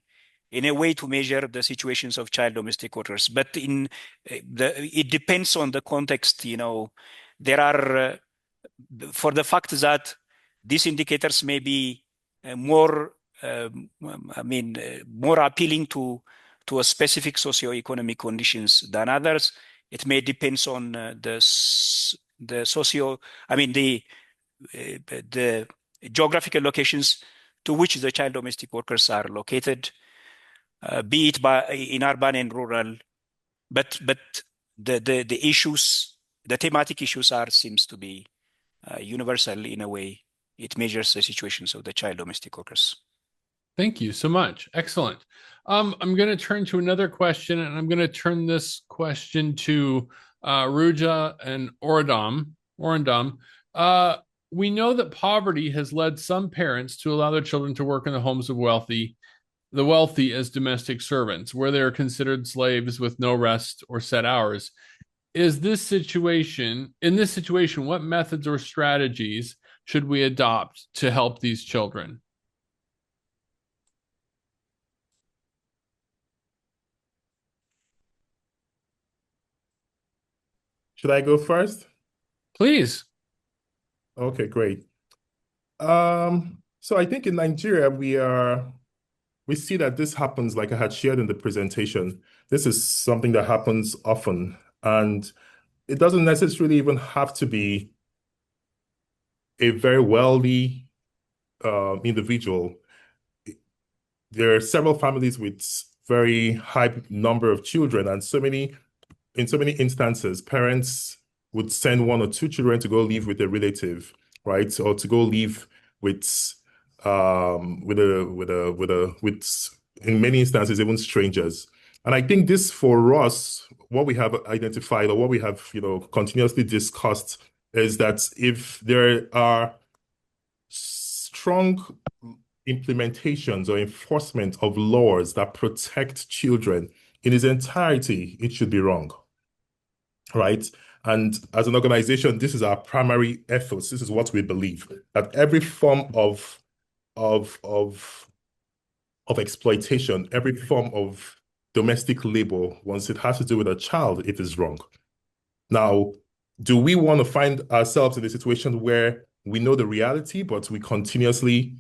in a way to measure the situations of child domestic workers. But it depends on the context. There are, for the fact that these indicators may be more, more appealing to a specific socioeconomic conditions than others. It may depend on the socio, the geographical locations to which the child domestic workers are located, be it in urban and rural, but the issues, the thematic issues seems to be universal in a way. It measures the situations of the child domestic workers. Thank you so much. Excellent. I'm going to turn to another question, and I'm going to turn this question to Ruja and Orandam. We know that poverty has led some parents to allow their children to work in the homes of the wealthy as domestic servants, where they are considered slaves with no rest or set hours. In this situation, what methods or strategies should we adopt to help these children? Should I go first? Please. Okay, great. So I think in Nigeria, we see that this happens, like I had shared in the presentation. This is something that happens often, and it doesn't necessarily even have to be a very wealthy individual. There are several families with very high number of children, and in so many instances, parents would send one or two children to go live with a relative, right? Or to go live with in many instances, even strangers. And I think this, for us, what we have identified, or what we have, continuously discussed, is that if there are strong implementations or enforcement of laws that protect children in its entirety, it should be wrong, right? And as an organization, this is our primary efforts. This is what we believe, that every form of exploitation, every form of domestic labor, once it has to do with a child, it is wrong. Now, do we want to find ourselves in a situation where we know the reality, but we continuously,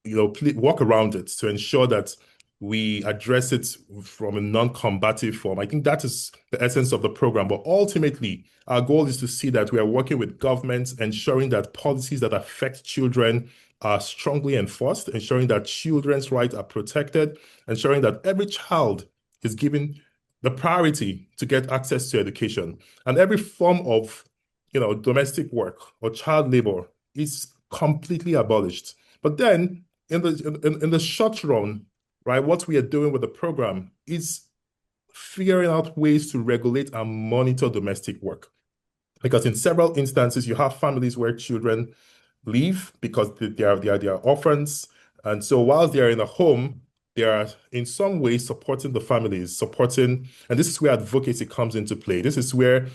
walk around it to ensure that we address it from a non-combative form? I think that is the essence of the program. But ultimately, our goal is to see that we are working with governments, ensuring that policies that affect children are strongly enforced, ensuring that children's rights are protected, ensuring that every child is given the priority to get access to education. And every form of, domestic work or child labor is completely abolished. But then in the short run, right, what we are doing with the program is figuring out ways to regulate and monitor domestic work. Because in several instances, you have families where children leave because they are orphans. And so while they are in a home, they are in some way supporting the families, and this is where advocacy comes into play. This is where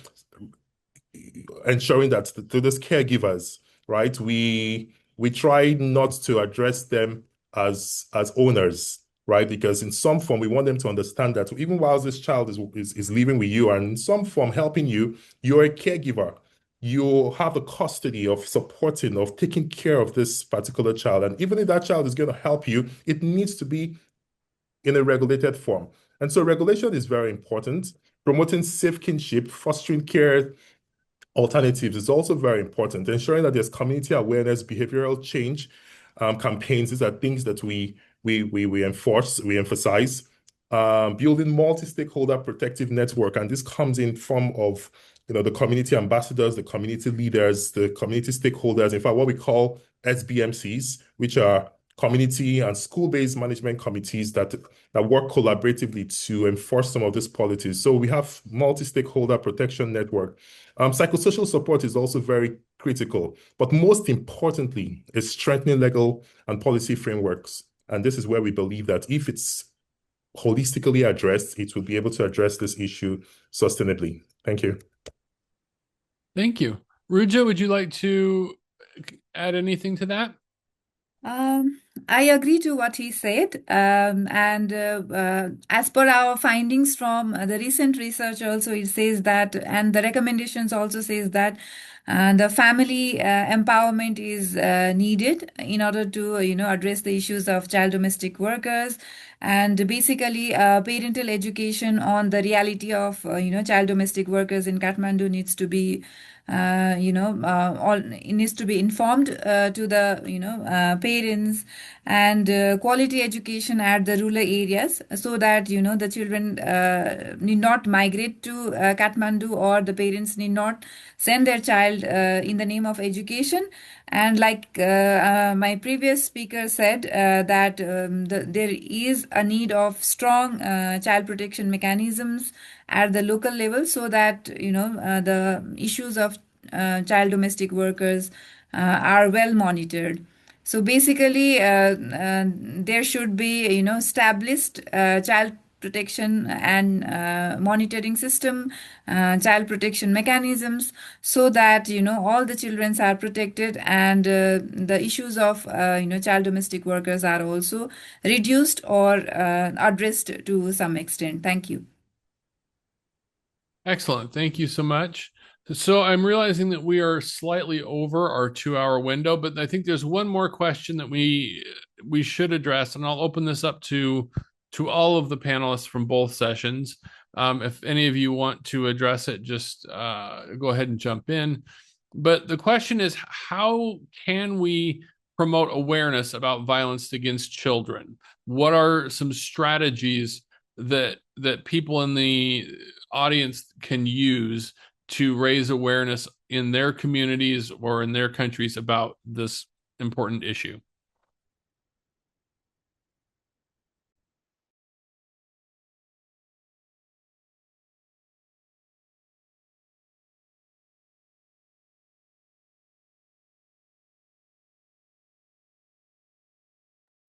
ensuring that to those caregivers, right, we try not to address them as owners, right? Because in some form, we want them to understand that even while this child is living with you and in some form helping you, you're a caregiver. You have the custody of supporting, of taking care of this particular child. And even if that child is going to help you, it needs to be in a regulated form. And so regulation is very important. Promoting safe kinship, fostering care alternatives is also very important. Ensuring that there's community awareness, behavioral change campaigns. These are things that we enforce, we emphasize. Building multi-stakeholder protective network, and this comes in form of the community ambassadors, the community leaders, the community stakeholders. In fact, what we call SBMCs, which are community and school-based management committees that work collaboratively to enforce some of these policies. So we have multi-stakeholder protection network. Psychosocial support is also very critical, but most importantly is strengthening legal and policy frameworks. And this is where we believe that if it's holistically addressed, it will be able to address this issue sustainably. Thank you. Thank you. Ruja, would you like to add anything to that? I agree to what he said, and as per our findings from the recent research, also it says that, and the recommendations also says that the family empowerment is needed in order to address the issues of child domestic workers, and basically parental education on the reality of child domestic workers in Kathmandu needs to be all it needs to be informed to the parents, and quality education at the rural areas, so that the children need not migrate to Kathmandu, or the parents need not send their child in the name of education. And like my previous speaker said, that there is a need of strong child protection mechanisms at the local level, so that the issues of child domestic workers are well monitored. So basically, there should be established child protection and monitoring system, child protection mechanisms, so that all the children are protected, and the issues of child domestic workers are also reduced or addressed to some extent. Thank you. Excellent. Thank you so much. So I'm realizing that we are slightly over our 2 hour window, but I think there's one more question that we should address, and I'll open this up to all of the panelists from both sessions. If any of you want to address it, just go ahead and jump in. But the question is, how can we promote awareness about violence against children? What are some strategies that people in the audience can use to raise awareness in their communities or in their countries about this important issue?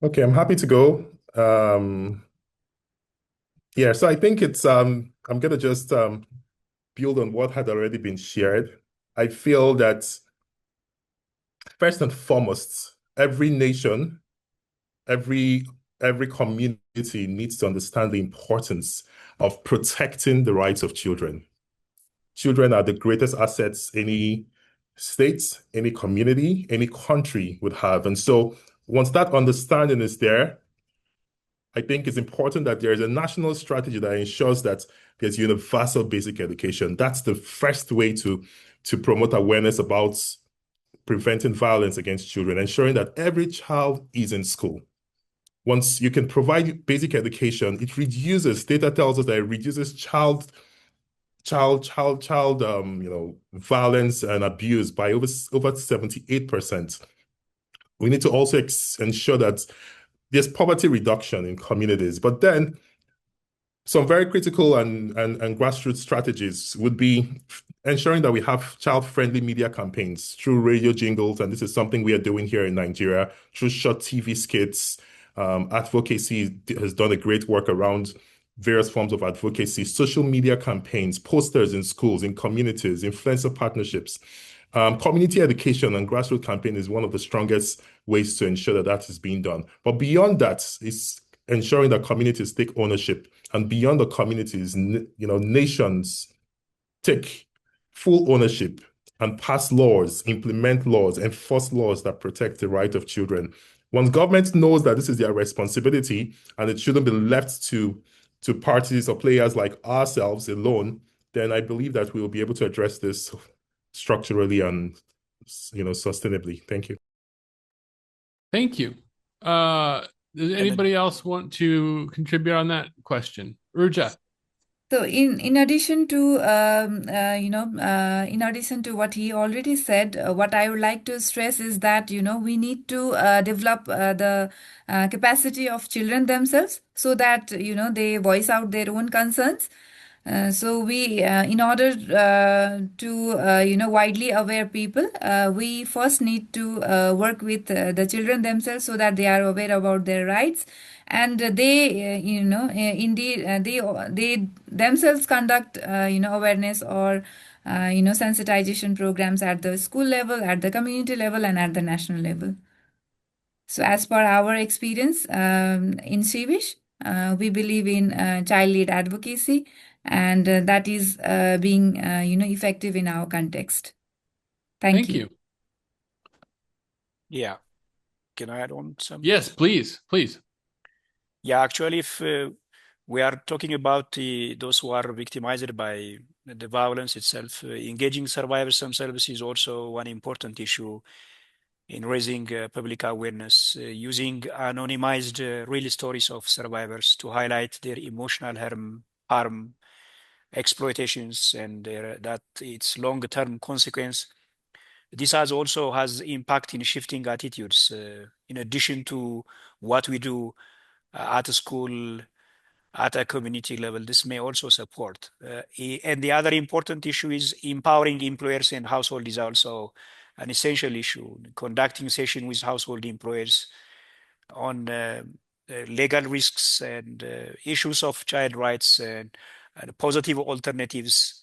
Okay, I'm happy to go. Yeah, so I think it's I'm gonna just build on what had already been shared. I feel that first and foremost, every nation, every every community needs to understand the importance of protecting the rights of children. Children are the greatest assets any state, any community, any country would have. And so once that understanding is there, I think it's important that there is a national strategy that ensures that there's universal basic education. That's the first way to promote awareness about preventing violence against children, ensuring that every child is in school. Once you can provide basic education, it reduces, data tells us that it reduces violence and abuse by over 78%. We need to also ensure that there's poverty reduction in communities. But then some very critical and grassroots strategies would be ensuring that we have child-friendly media campaigns through radio jingles, and this is something we are doing here in Nigeria, through short TV skits. Advocacy has done a great work around various forms of advocacy, social media campaigns, posters in schools, in communities, influencer partnerships. Community education and grassroots campaign is one of the strongest ways to ensure that that is being done. But beyond that, is ensuring that communities take ownership, and beyond the communities, nations take full ownership and pass laws, implement laws, enforce laws that protect the right of children. Once government knows that this is their responsibility and it shouldn't be left to parties or players like ourselves alone, then I believe that we will be able to address this structurally and sustainably. Thank you. Thank you. Does anybody else want to contribute on that question? Ruja. So in addition to in addition to what he already said, what I would like to stress is that we need to develop the capacity of children themselves, so that they voice out their own concerns. So we, in order to widely aware people, we first need to work with the children themselves, so that they are aware about their rights, and they indeed they themselves conduct awareness, or sensitization programs at the school level, at the community level, and at the national level. So as per our experience in Swivish, we believe in child-led advocacy, and that is being effective in our context. Thank you. Yeah. Can I add on some? Yes, please. Yeah, actually, if we are talking about those who are victimized by the violence itself, engaging survivors themselves is also one important issue in raising public awareness, using anonymized real stories of survivors to highlight their emotional harm, exploitations, and that its long-term consequence. This has impact in shifting attitudes. In addition to what we do at a school, at a community level, this may also support. And the other important issue is empowering employers and households is also an essential issue. Conducting sessions with household employers on legal risks and issues of child rights and positive alternatives.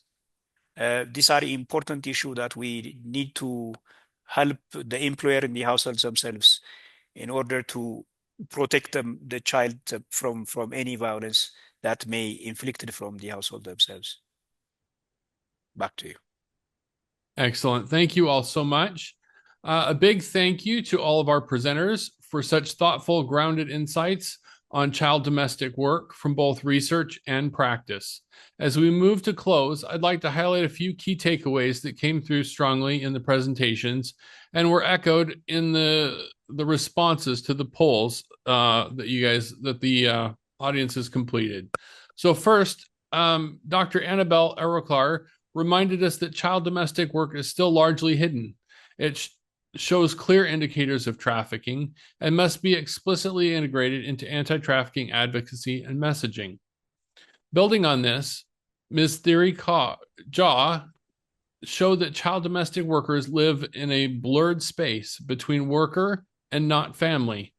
These are important issues that we need to help the employer and the households themselves in order to protect the child from any violence that may inflicted from the household themselves. Back to you. Excellent. Thank you all so much. A big thank you to all of our presenters for such thoughtful, grounded insights on child domestic work from both research and practice. As we move to close, I'd like to highlight a few key takeaways that came through strongly in the presentations and were echoed in the responses to the polls that the audience has completed. So first, Dr. Annabelle Eroklar reminded us that child domestic work is still largely hidden. It shows clear indicators of trafficking and must be explicitly integrated into anti-trafficking advocacy and messaging. Building on this, Ms. Thierry Jaw showed that child domestic workers live in a blurred space between worker and not family,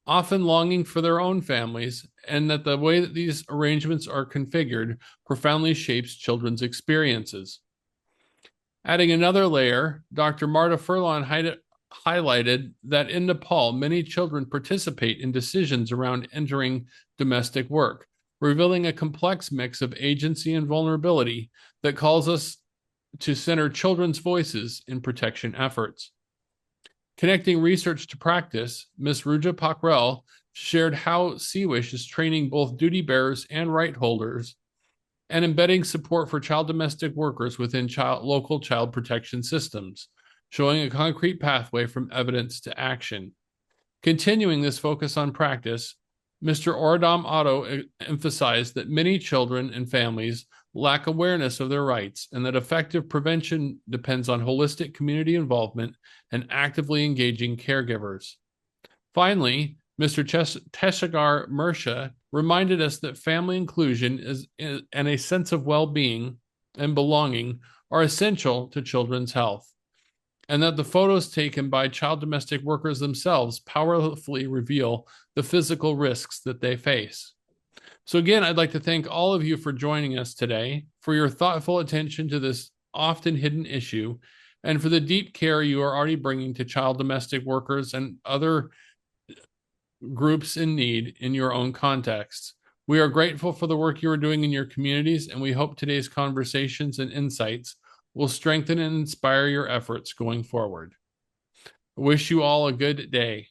often longing for their own families, and that the way that these arrangements are configured profoundly shapes children's experiences. Adding another layer, Dr. Marta Furlan highlighted that in Nepal, many children participate in decisions around entering domestic work, revealing a complex mix of agency and vulnerability that calls us to center children's voices in protection efforts. Connecting research to practice, Ms. Ruja Pakrel shared how CWISH is training both duty bearers and right holders and embedding support for child domestic workers within local child protection systems, showing a concrete pathway from evidence to action. Continuing this focus on practice, Mr. Oradam Otto emphasized that many children and families lack awareness of their rights and that effective prevention depends on holistic community involvement and actively engaging caregivers. Finally, Mr. Teshagar Mersha reminded us that family inclusion and a sense of well-being and belonging are essential to children's health, and that the photos taken by child domestic workers themselves powerfully reveal the physical risks that they face. So again, I'd like to thank all of you for joining us today, for your thoughtful attention to this often hidden issue, and for the deep care you are already bringing to child domestic workers and other groups in need in your own contexts. We are grateful for the work you are doing in your communities, and we hope today's conversations and insights will strengthen and inspire your efforts going forward. I wish you all a good day.